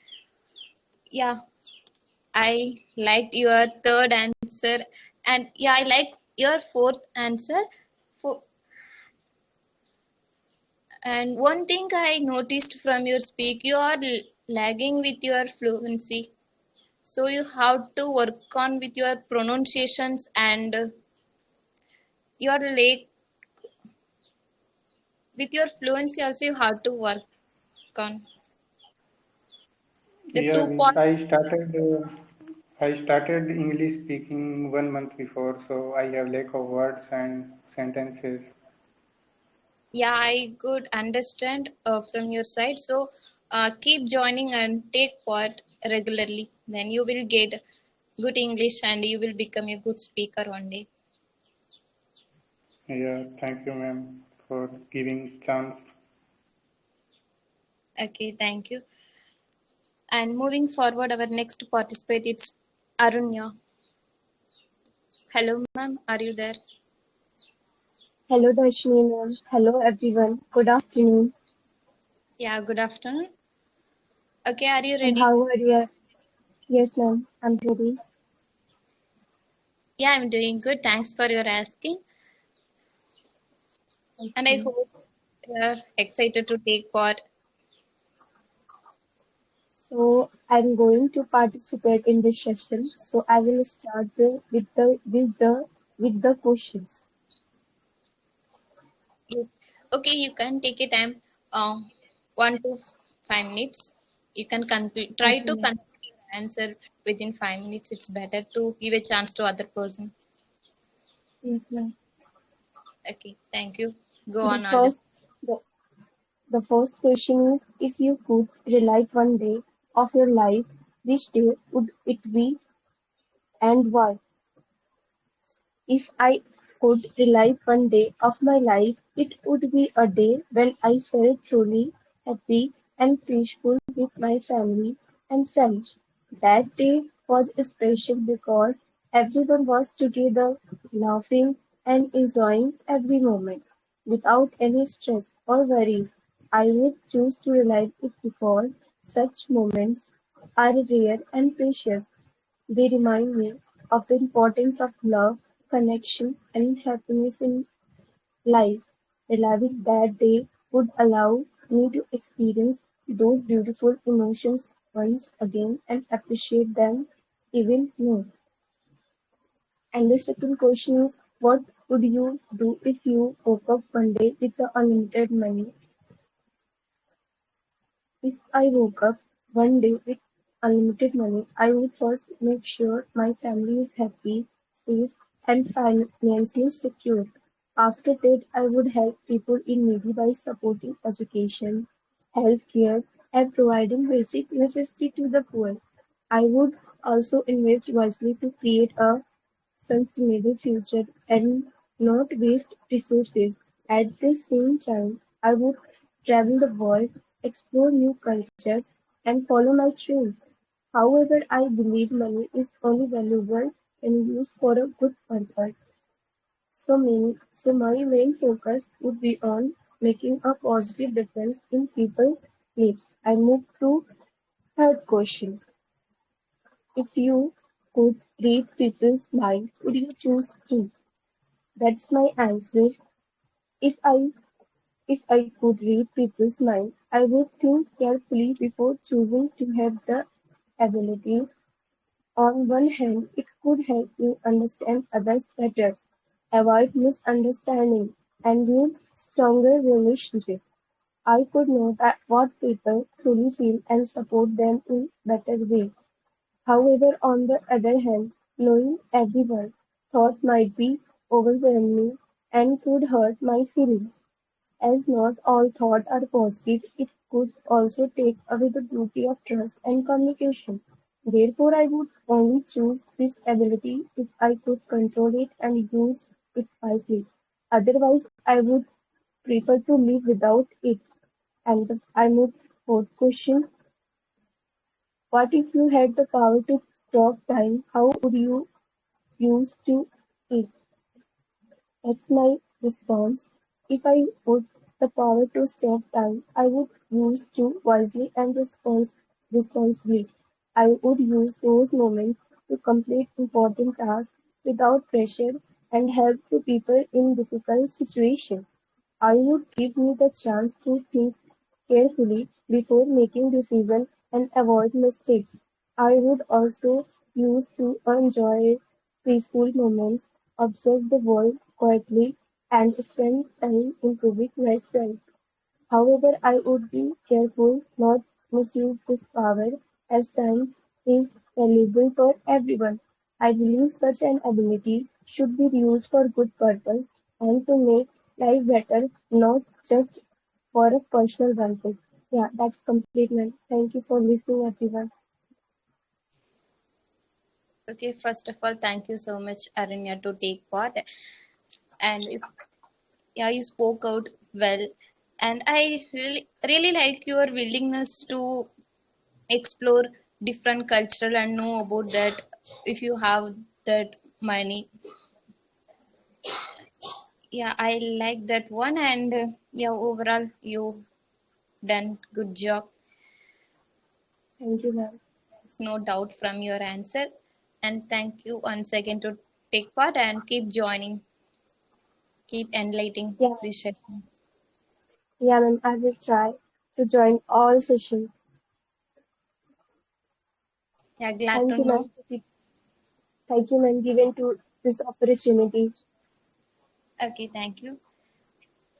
Speaker 1: Yeah, I liked your third answer, and yeah, I like your fourth answer. For, and one thing I noticed from your speak, you are lagging with your fluency. So you have to work on with your pronunciations, and your late with your fluency also you have to work on the
Speaker 7: Yeah,
Speaker 1: two part.
Speaker 7: I started English speaking 1 month before, so I have lack of words and sentences.
Speaker 1: Yeah, I could understand from your side. So keep joining and take part regularly. Then you will get good English and you will become a good speaker one day.
Speaker 7: Yeah, thank you, ma'am, for giving chance.
Speaker 1: Okay, thank you. And moving forward, our next participant is Arunya. Hello, ma'am. Are you there?
Speaker 9: Hello, Darshini ma'am. Hello, everyone. Good afternoon.
Speaker 1: Yeah, good afternoon. Okay, are you
Speaker 9: And
Speaker 1: ready?
Speaker 9: how are you? Yes, ma'am. I'm ready.
Speaker 1: Yeah, I'm doing good. Thanks for your asking. And I
Speaker 9: Okay.
Speaker 1: hope you're excited to take part.
Speaker 9: So I'm going to participate in this session. So I will start with the questions.
Speaker 1: Yes. Okay, you can take a time, 1 to 5 minutes. You can try
Speaker 9: Okay,
Speaker 1: to
Speaker 9: ma'am.
Speaker 1: complete your answer within 5 minutes. It's better to give a chance to other person.
Speaker 9: Yes, ma'am.
Speaker 1: Okay, thank you. Go
Speaker 9: The
Speaker 1: on, Alda.
Speaker 9: first the, the first question is, if you could relive one day of your life, which day would it be and why? If I could relive one day of my life, it would be a day when I felt truly happy and peaceful with my family and friends. That day was special because everyone was together, laughing and enjoying every moment without any stress or worries. I would choose to relive it because such moments are rare and precious. They remind me of the importance of love, connection, and happiness in life. Reliving that day would allow me to experience those beautiful emotions once again and appreciate them even more. And the second question is, what would you do if you woke up one day with the unlimited money? If I woke up one day with unlimited money, I would first make sure my family is happy, safe, and financially secure. After that, I would help people in need by supporting education, healthcare, and providing basic necessity to the poor. I would also invest wisely to create a sustainable future and not waste resources. At the same time, I would travel the world, explore new cultures, and follow my dreams. However, I believe money is only valuable when used for a good purpose. So my main focus would be on making a positive difference in people's lives. I move to third question. If you could read people's mind, would you choose to? That's my answer. If I if I could read people's mind, I would think carefully before choosing to have the ability. On one hand, it could help me understand others better, avoid misunderstanding, and build stronger relationships. I could know that what people truly feel and support them in better way. However, on the other hand, knowing everyone thought might be overwhelming and could hurt my feelings. As not all thoughts are positive, it could also take away the beauty of trust and communication. Therefore, I would only choose this ability if I could control it and use it wisely. Otherwise, I would prefer to live without it. And I move fourth question. What if you had the power to stop time? How would you use to it? That's my response. If I would the power to stop time, I would use to wisely and responsibly. I would use those moments to complete important tasks without pressure and help the people in difficult situations. I would give me the chance to think carefully before making decisions and avoid mistakes. I would also use to enjoy peaceful moments, observe the world quietly, and spend time improving myself. However, I would be careful not misuse this power as time is valuable for everyone. I believe such an ability should be used for good purpose and to make life better, not just for a personal benefit. Yeah, that's complete, man. Thank you for listening, everyone.
Speaker 1: Okay, first of all, thank you so much, Aranya, to take part. And yeah, you spoke out well. And I really like your willingness to explore different cultural and know about that if you have that money. Yeah, I like that one. And yeah, overall, you done good job.
Speaker 9: Thank you, ma'am.
Speaker 1: There's no doubt from your answer. And thank you once again to take part and keep joining, keep enlightening
Speaker 9: Yeah,
Speaker 1: this session.
Speaker 9: yeah, ma'am. I will try to join all sessions.
Speaker 1: Yeah, glad
Speaker 9: Thank
Speaker 1: to
Speaker 9: you, ma'am.
Speaker 1: know.
Speaker 9: Thank you, ma'am, given to this opportunity.
Speaker 1: Okay, thank you.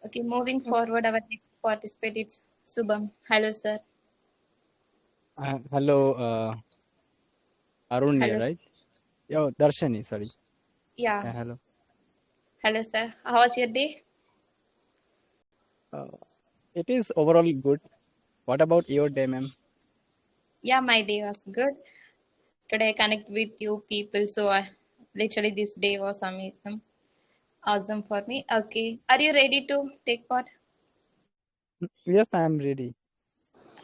Speaker 1: Okay, moving forward, our next participant is Subham. Hello, sir.
Speaker 10: Hello, Arun here,
Speaker 1: Hello.
Speaker 10: right? Yo, Darshini, sorry.
Speaker 1: Yeah,
Speaker 10: Yeah, hello.
Speaker 1: hello, sir. How was your day?
Speaker 10: Uh, it is overall good. What about your day, ma'am?
Speaker 1: Yeah, my day was good. Today I connect with you people, so literally this day was amazing, awesome for me. Okay, are you ready to take part?
Speaker 10: Yes, I am ready.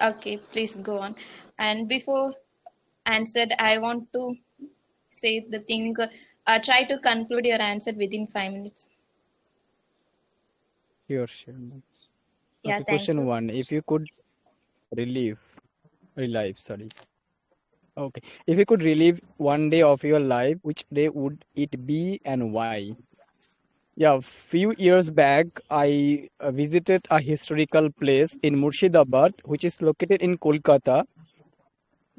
Speaker 1: Okay, please go on. And before answered, I want to say the thing. Try to conclude your answer within 5 minutes.
Speaker 10: Sure, sure, ma'am.
Speaker 1: Yeah,
Speaker 10: Okay,
Speaker 1: thank
Speaker 10: question
Speaker 1: you.
Speaker 10: one. If you could relive, relive, sorry. Okay, if you could relive one day of your life, which day would it be and why? Yeah, few years back, I visited a historical place in Murshidabad, which is located in Kolkata,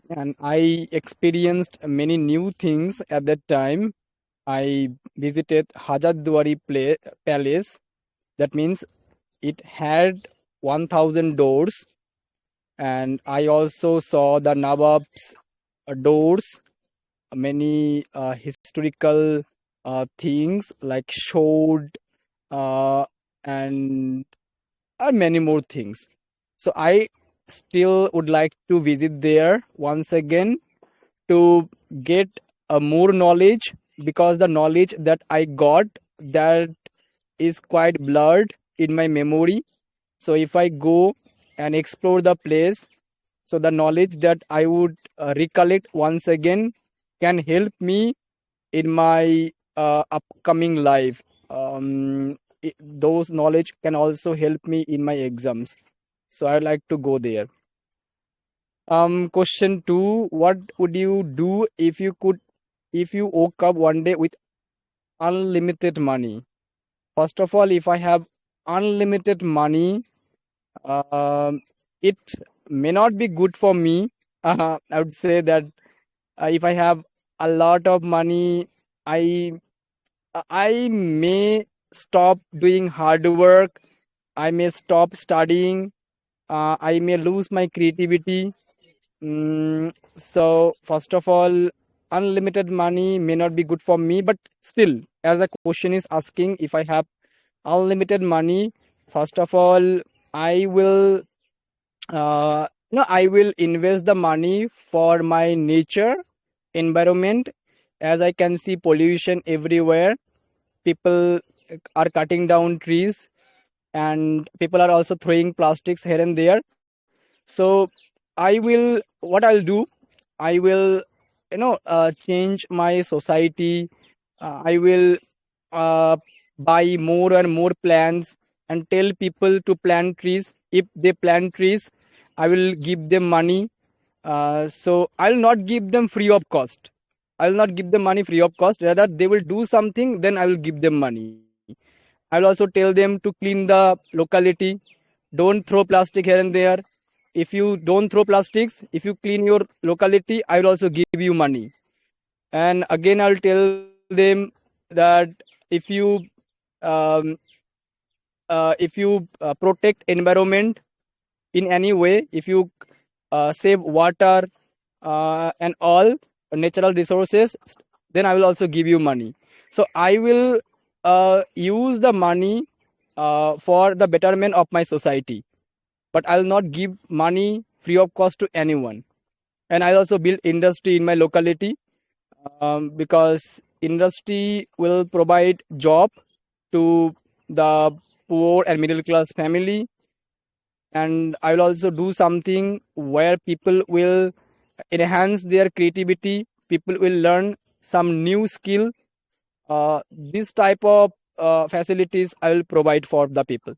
Speaker 10: and I experienced many new things at that time. I visited Palace. That means it had 1000 doors, and I also saw the Nawab's doors, many historical things like sword, uh, and many more things. So I still would like to visit there once again to get more knowledge, because the knowledge that I got, that is quite blurred in my memory. So if I go and explore the place, so the knowledge that I would recollect once again can help me in my upcoming life. Those knowledge can also help me in my exams. So I'd like to go there. Question two: what would you do if you woke up one day with unlimited money? First of all, if I have unlimited money, um, it may not be good for me. I would say that if I have a lot of money, I I may stop doing hard work. I may stop studying. I may lose my creativity. So first of all, unlimited money may not be good for me, but still, as the question is asking, if I have unlimited money, first of all, I will no, I will invest the money for my nature, environment. As I can see pollution everywhere, people are cutting down trees, and people are also throwing plastics here and there. So what I'll do, I will change my society. I will uh, buy more and more plants and tell people to plant trees. If they plant trees, I will give them money. So I'll not give them free of cost. I'll not give them money free of cost. Rather, they will do something, then I will give them money. I'll also tell them to clean the locality. Don't throw plastic here and there. If you don't throw plastics, if you clean your locality, I will also give you money. And again, I'll tell them that if you um, protect environment in any way, if you save water and all natural resources, then I will also give you money. So I will use the money for the betterment of my society, but I'll not give money free of cost to anyone. And I also build industry in my locality, because industry will provide job to the poor and middle class family. And I will also do something where people will enhance their creativity, people will learn some new skill. This type of facilities I will provide for the people.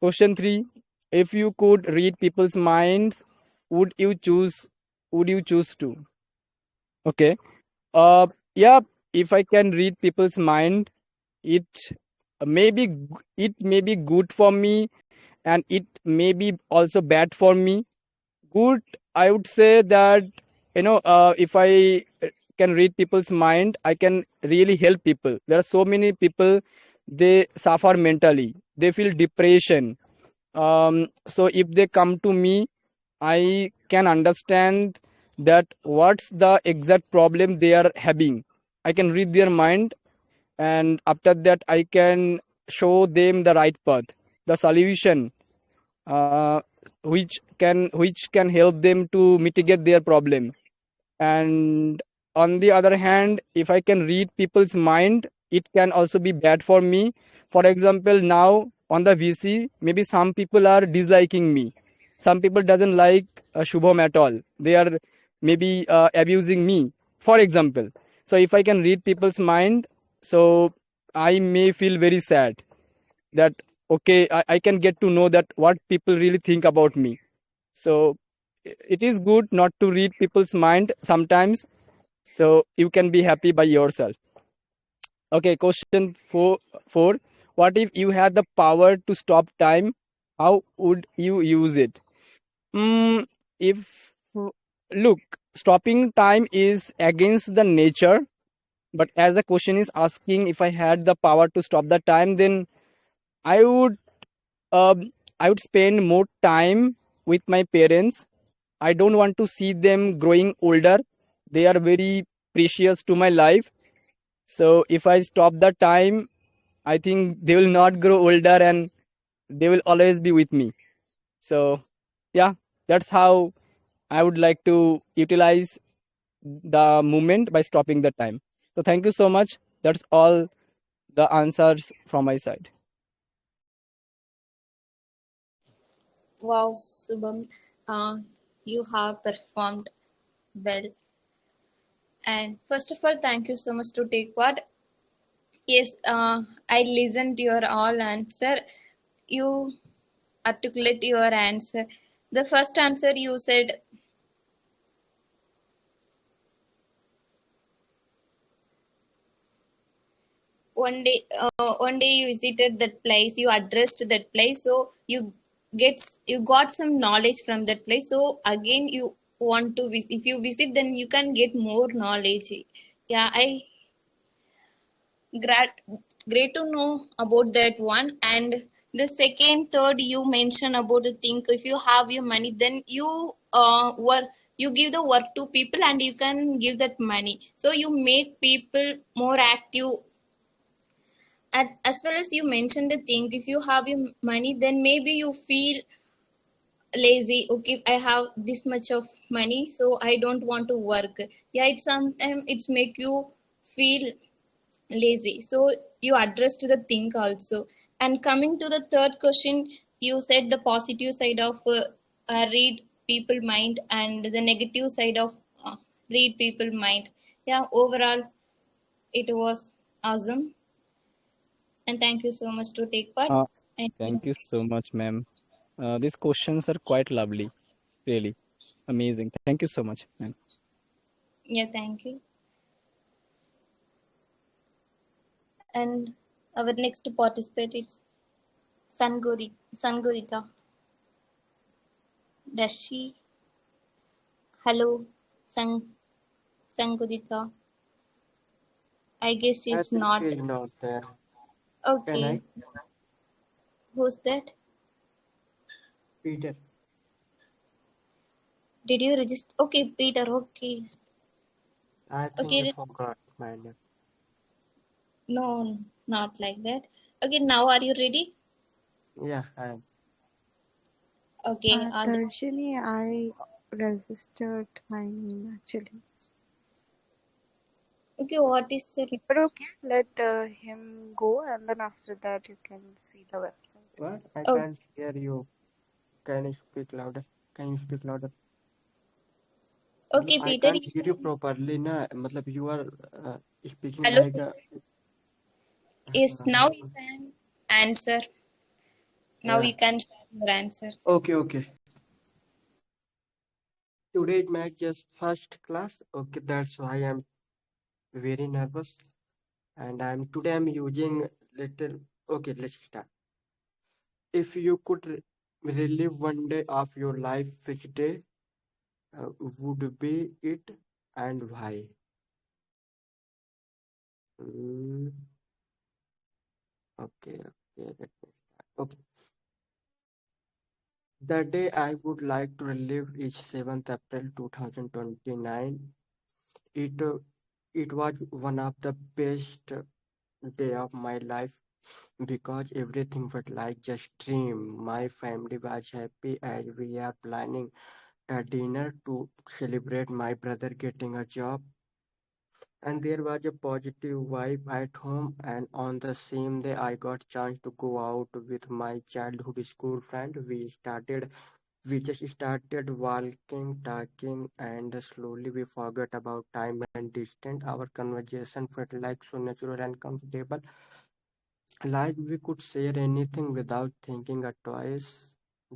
Speaker 10: Question 3: if you could read people's minds, would you choose to? Okay. uh yeah, if I can read people's mind, it it may be good for me, and it may be also bad for me. Good, I would say that, if I can read people's mind, I can really help people. There are so many people, they suffer mentally, they feel depression. So if they come to me, I can understand that what's the exact problem they are having. I can read their mind, and after that I can show them the right path, the solution, uh, which can help them to mitigate their problem. And on the other hand, if I can read people's mind, it can also be bad for me. For example, now on the VC, maybe some people are disliking me, some people doesn't like Shubham at all, they are maybe abusing me, for example. So if I can read people's mind, so I may feel very sad that, okay, I can get to know that what people really think about me. So it is good not to read people's mind sometimes, so you can be happy by yourself. Okay, question four. What if you had the power to stop time? How would you use it? If Look, stopping time is against the nature, but as the question is asking, if I had the power to stop the time, then I would um, I would spend more time with my parents. I don't want to see them growing older. They are very precious to my life. So if I stop the time, I think they will not grow older, and they will always be with me. So yeah, that's how I would like to utilize the moment by stopping the time. So thank you so much. That's all the answers from my side.
Speaker 1: Wow, Subham, uh, you have performed well. And first of all, thank you so much to take part. Yes, I listened to your all answer. You articulate your answer. The first answer you said, one day you visited that place, you addressed that place, so you got some knowledge from that place. So again, you want to visit. If you visit, then you can get more knowledge. Yeah, I great great to know about that one. And the second, third, you mentioned about the thing. If you have your money, then work. You give the work to people, and you can give that money. So you make people more active. And as well as you mentioned the thing, if you have your money, then maybe you feel lazy. Okay, I have this much of money, so I don't want to work. Yeah, it's sometimes it's make you feel lazy. So you addressed the thing also. And coming to the third question, you said the positive side of read people mind, and the negative side of read people mind. Yeah, overall it was awesome. And thank you so much to take part.
Speaker 10: Uh,
Speaker 1: And
Speaker 10: Thank you so much, ma'am. These questions are quite lovely, really amazing. Thank you so much, ma'am.
Speaker 1: yeah, thank you. And our next participant is Sangurika. Does she? Hello, Sang Sangurika. I guess
Speaker 11: I
Speaker 1: she's
Speaker 11: think she
Speaker 1: not.
Speaker 11: is not there. Can
Speaker 1: Okay,
Speaker 11: I?
Speaker 1: who's that?
Speaker 11: Peter.
Speaker 1: Did you register? Okay, Peter. Okay,
Speaker 11: I think you
Speaker 1: okay.
Speaker 11: forgot my name.
Speaker 1: No, not like that. Okay, now are you ready?
Speaker 11: Yeah, I am.
Speaker 1: Okay, all.
Speaker 12: Darshini, I registered my name actually.
Speaker 1: Okay, what is it?
Speaker 12: But okay, let him go, and then after that you can see the website.
Speaker 11: What? I
Speaker 1: Oh,
Speaker 11: can't hear you. Can you speak louder? Can you speak louder?
Speaker 1: okay,
Speaker 11: I
Speaker 1: Peter.
Speaker 11: can't hear you properly na. You are speaking
Speaker 1: Hello.
Speaker 11: like
Speaker 1: Yes, now you can answer. Now
Speaker 11: yeah.
Speaker 1: you can share your answer.
Speaker 11: Okay, okay. Today it my just first class. Okay, that's why I'm very nervous, and I'm using little. Okay, let's start. If you could relive one day of your life, which day would be it and why? Mm, okay, let me start. Okay, the day I would like to relive is 7th April 2029. It uh, it was one of the best day of my life because everything felt like just dream. My family was happy as we are planning a dinner to celebrate my brother getting a job, and there was a positive vibe at home. And on the same day I got chance to go out with my childhood school friend. We just started walking, talking, and slowly we forgot about time and distance. Our conversation felt like so natural and comfortable, like we could share anything without thinking twice.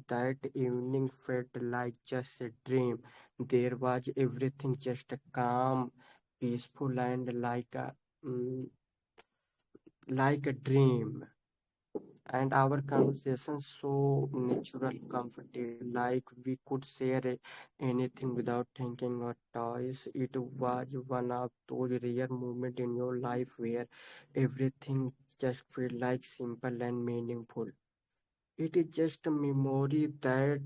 Speaker 11: That evening felt like just a dream. There was everything just calm, peaceful, and mm, like a dream. And our conversation so natural, comfortable, like we could share anything without thinking or twice. It was one of those rare moments in your life where everything just feel like simple and meaningful. It is just a memory that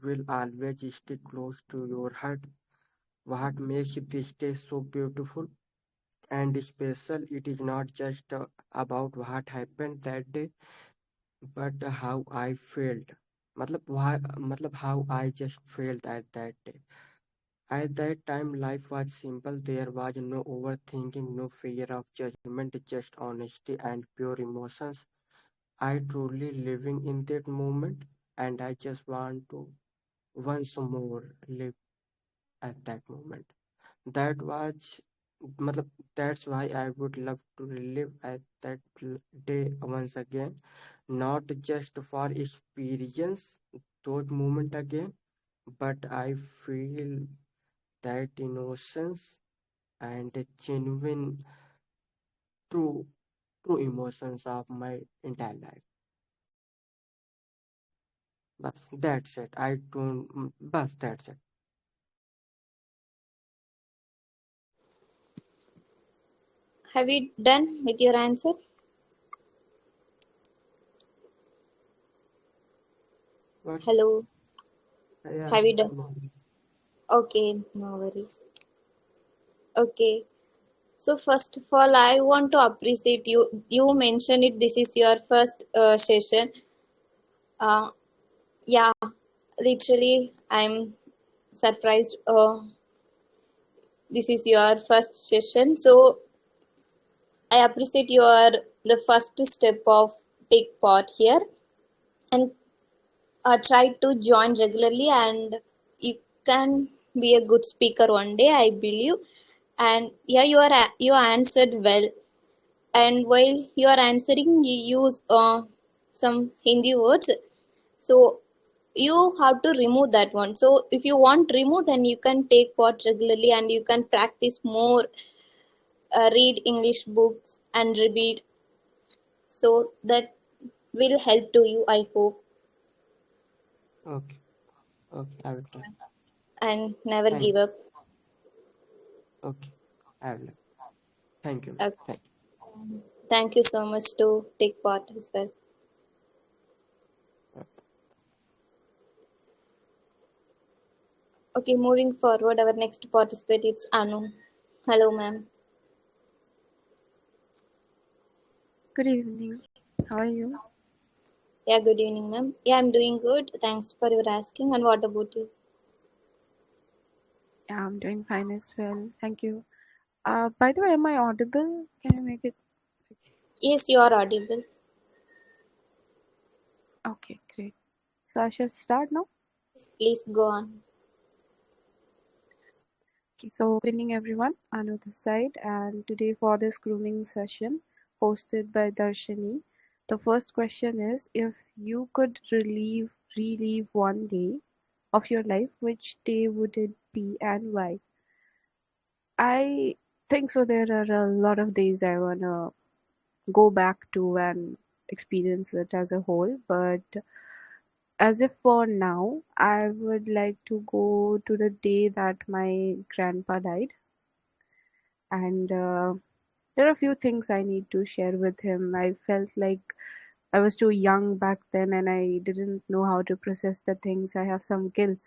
Speaker 11: will always stay close to your heart. What makes this day so beautiful and special, it is not just about what happened that day, but how I felt. मतलब how I just felt at that day. At that time, life was simple. There was no overthinking, no fear of judgment, just honesty and pure emotions. I truly living in that moment, and I just want to once more live at that moment. That was, matlab, that's why I would love to relive at that day once again, not just for experience those moment again, but I feel that innocence and the genuine true true emotions of my entire life. But that's it. I don't. But that's it.
Speaker 1: Have you done with your answer?
Speaker 11: But
Speaker 1: Hello.
Speaker 11: yeah,
Speaker 1: Have you done?
Speaker 11: no.
Speaker 1: Okay, no worries. Okay. So first of all, I want to appreciate you. You mentioned it. This is your first session. Uh, yeah, literally, I'm surprised. This is your first session, so I appreciate your the first step of take part here, and try to join regularly, and you can be a good speaker one day, I believe. And yeah, you answered well. And while you are answering, you use some Hindi words. So you have to remove that one. So if you want to remove, then you can take part regularly and you can practice more, read English books and repeat. So that will help to you, I hope.
Speaker 11: Okay, okay, I will try.
Speaker 1: And never
Speaker 11: Thank
Speaker 1: give
Speaker 11: you.
Speaker 1: up.
Speaker 11: Okay, I will. Thank you, ma'am.
Speaker 1: Okay.
Speaker 11: Thank
Speaker 1: Thank you so much to take part as well.
Speaker 11: you.
Speaker 1: Okay, moving forward, our next participant is Anu. Hello, ma'am.
Speaker 12: Good evening. How are you?
Speaker 1: Yeah, good evening, ma'am. Yeah, I'm doing good. Thanks for your asking. And what about you?
Speaker 12: Yeah, I'm doing fine as well. Thank you. By the way, am I audible? Can you make it?
Speaker 1: Yes, you are audible.
Speaker 12: Okay, great. So I shall start now.
Speaker 1: Yes, please go on.
Speaker 12: Okay, so good evening, everyone. Anu this side, and today for this grooming session hosted by Darshini, the first question is: if you could relive one day of your life, which day would it be and why? I think so. There are a lot of days I wanna go back to and experience it as a whole, but as if for now, I would like to go to the day that my grandpa died, and there are a few things I need to share with him. I felt like I was too young back then and I didn't know how to process the things. I have some guilt.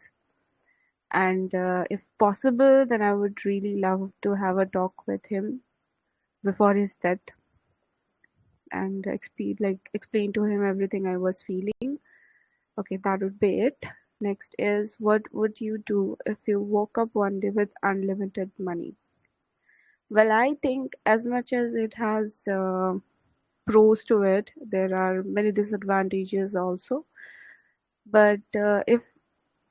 Speaker 12: And if possible, then I would really love to have a talk with him before his death and explain to him everything I was feeling. Okay, that would be it. Next is, what would you do if you woke up one day with unlimited money? Well, I think as much as it has pros to it, there are many disadvantages also. But if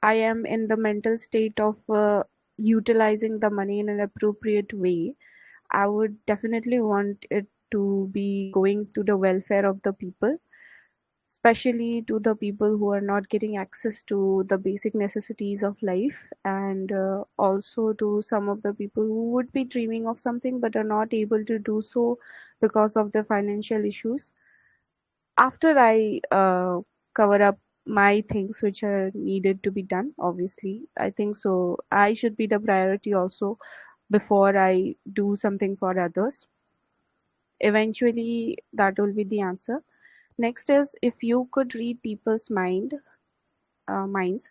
Speaker 12: I am in the mental state of utilizing the money in an appropriate way, I would definitely want it to be going to the welfare of the people, especially to the people who are not getting access to the basic necessities of life, and also to some of the people who would be dreaming of something but are not able to do so because of the financial issues. After I cover up my things which are needed to be done, obviously, I think so. I should be the priority also before I do something for others. Eventually, that will be the answer. Next is, if you could read people's minds,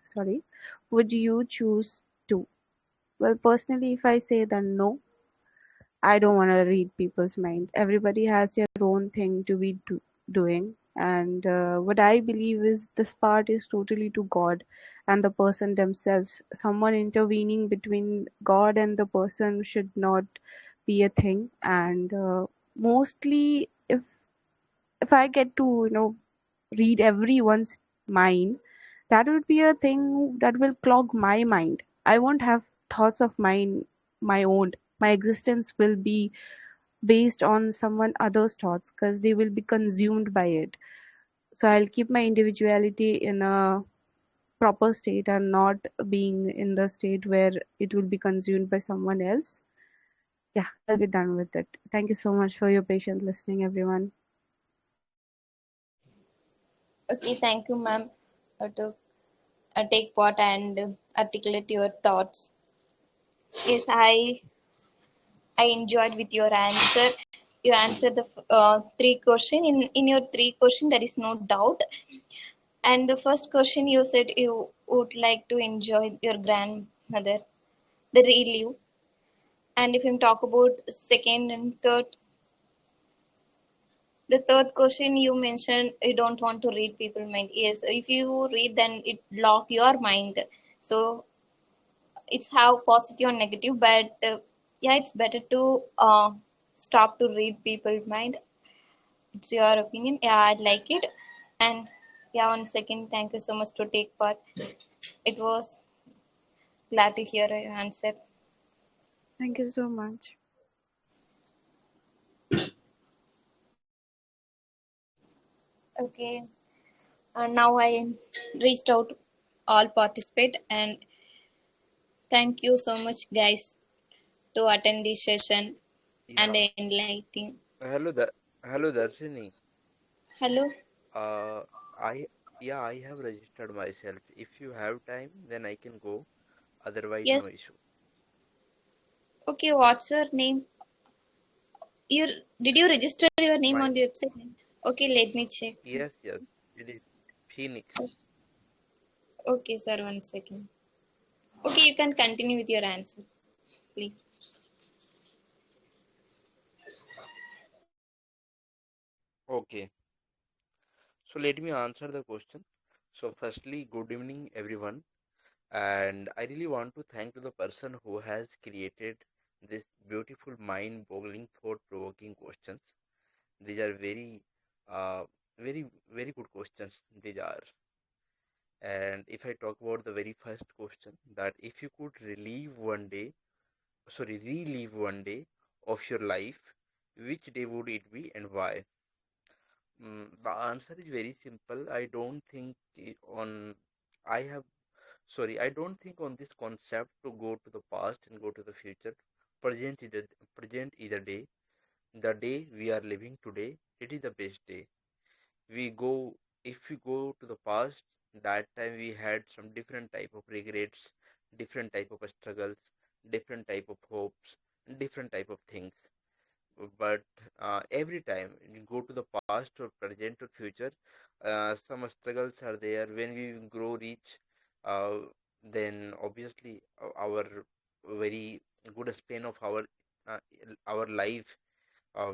Speaker 12: sorry, would you choose to? Well, personally, if I say then no, I don't want to read people's mind. Everybody has their own thing to be doing. And what I believe is this part is totally to God and the person themselves. Someone intervening between God and the person should not be a thing. And mostly, if I get to, read everyone's mind, that would be a thing that will clog my mind. I won't have thoughts of mine, my own. My existence will be based on someone other's thoughts because they will be consumed by it. So I'll keep my individuality in a proper state and not being in the state where it will be consumed by someone else. Yeah, I'll be done with it. Thank you so much for your patient listening, everyone.
Speaker 1: Okay, thank you, ma'am, to take part and articulate your thoughts. Yes, I enjoyed with your answer. You answered the three question. In your three question, there is no doubt. And the first question you said you would like to enjoy your grandmother, the relive. And if you talk about second and third, the third question you mentioned you don't want to read people mind. Yes, if you read, then it lock your mind. So it's how positive and negative, but yeah, it's better to stop to read people mind. It's your opinion. Yeah, I like it. And yeah, one second, thank you so much to take part. It was glad to hear your answer.
Speaker 12: Thank you so much.
Speaker 1: Okay, and now I reached out all participate and thank you so much guys to attend this session and
Speaker 13: Yeah.
Speaker 1: enlightening.
Speaker 13: Hello, Darshini.
Speaker 1: Hello.
Speaker 13: Uh, I yeah, I have registered myself. If you have time, then I can go. Otherwise,
Speaker 1: Yes.
Speaker 13: no issue.
Speaker 1: Okay. What's your name? You did you register your name
Speaker 13: My
Speaker 1: on the website? Okay. Let me check.
Speaker 13: yes, it is Phoenix.
Speaker 1: Okay, sir. One second. Okay, you can continue with your answer, please.
Speaker 13: Okay, so let me answer the question. So, firstly, good evening, everyone, and I really want to thank to the person who has created this beautiful, mind-boggling, thought-provoking questions. These are uh, very, very good questions. These are. And if I talk about the very first question, that if you could relive one day of your life, which day would it be and why? The answer is very simple. I don't think on this concept to go to the past and go to the future. present is the day we are living today. It is the best day. We go If we go to the past, that time we had some different type of regrets, different type of struggles, different type of hopes, different type of things. But every time you go to the past or present or future, some struggles are there. When we grow rich, uh, then obviously our very good span of uh, our life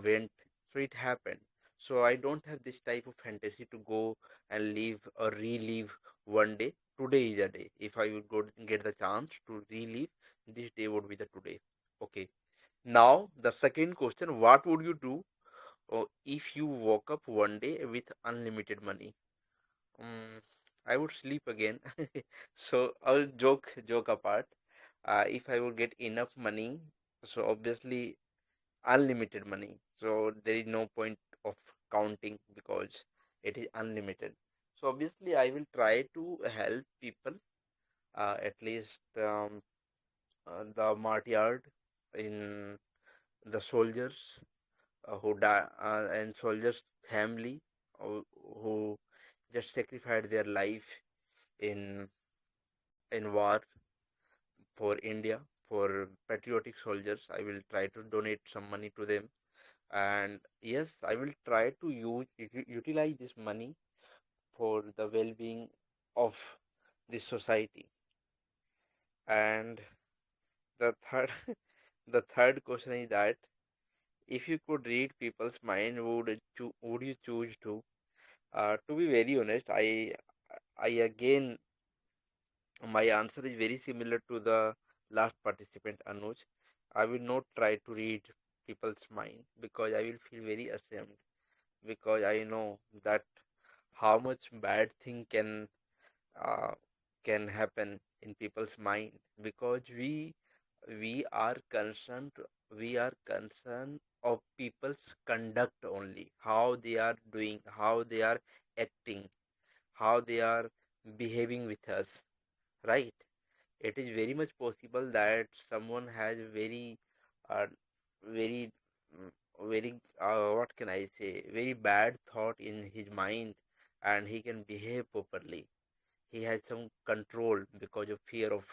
Speaker 13: went. So it happened. So I don't have this type of fantasy to go and live or relive one day. Today is a day. If I would go get the chance to relive, this day would be the today. Okay. Now the second question: what would you do if you woke up one day with unlimited money? Um, I would sleep again. So I'll joke apart. If I would get enough money, so obviously unlimited money, so there is no point of counting because it is unlimited. So obviously I will try to help people, at least the martyred, in the soldiers who die, and soldiers family who just sacrificed their life in war for India, for patriotic soldiers. I will try to donate some money to them. And yes, I will try to utilize this money for the well-being of this society. And the third the third question is that if you could read people's mind, would you choose to be very honest, I again, my answer is very similar to the last participant, Anuj. I will not try to read people's mind because I will feel very ashamed, because I know that how much bad thing uh, can happen in people's mind, because we are concerned of people's conduct only, how they are doing, how they are acting, how they are behaving with us, right? It is very much possible that someone has uh, very mm, very what can I say, very bad thought in his mind, and he can behave properly. He has some control because of fear of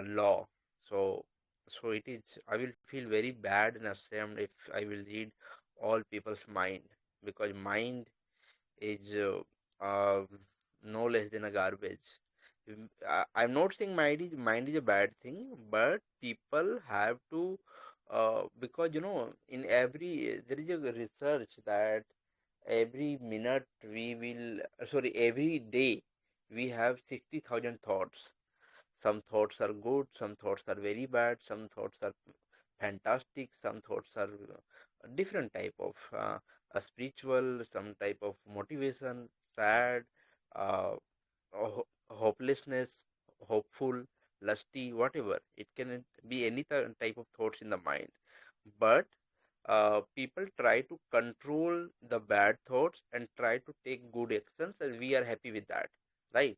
Speaker 13: law. So so it is, I will feel very bad and ashamed if I will read all people's mind, because mind is no less than a garbage. I'm not saying mind is a bad thing, but people have to, because in every there is a research that every minute we will sorry every day we have 60,000 thoughts. Some thoughts are good, some thoughts are very bad, some thoughts are fantastic, some thoughts are different type of a spiritual, some type of motivation, sad, uh, hopelessness, hopeful, lusty, whatever. It can be any type of thoughts in the mind. But people try to control the bad thoughts and try to take good actions, and we are happy with that, right?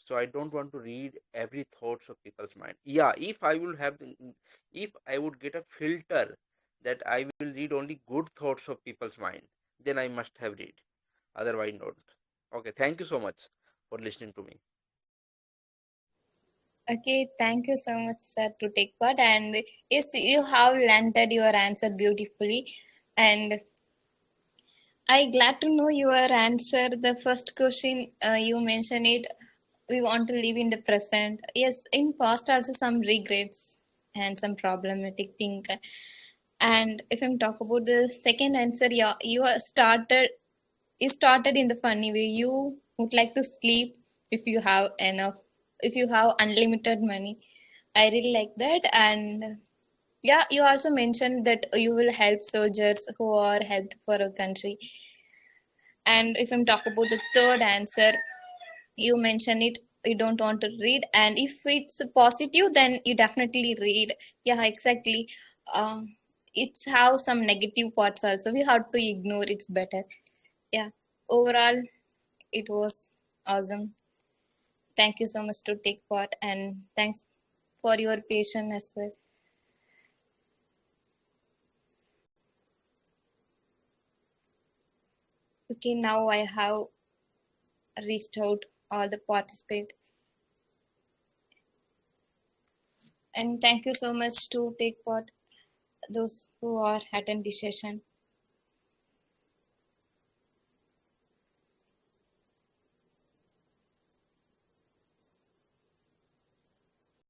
Speaker 13: So I don't want to read every thoughts of people's mind. Yeah, if I would get a filter that I will read only good thoughts of people's mind, then I must have read, otherwise not. Okay, thank you so much for listening to me.
Speaker 1: Okay, thank you so much, sir, to take part. And yes, you have landed your answer beautifully. And I glad to know your answer. The first question you mentioned it. We want to live in the present. Yes, in past also some regrets and some problematic thing. And if I'm talk about the second answer, yeah, you started in the funny way. You would like to sleep if you have enough, if you have unlimited money. I really like that. And yeah, you also mentioned that you will help soldiers who are helped for a country. And if I'm talking about the third answer, you mentioned it, you don't want to read. And if it's positive, then you definitely read. Yeah, exactly. It's have some negative parts also. We have to ignore it's better. Yeah. Overall, it was awesome. Thank you so much to take part, and thanks for your patience as well. Okay, now I have reached out all the participants, and thank you so much to take part those who are attend the session.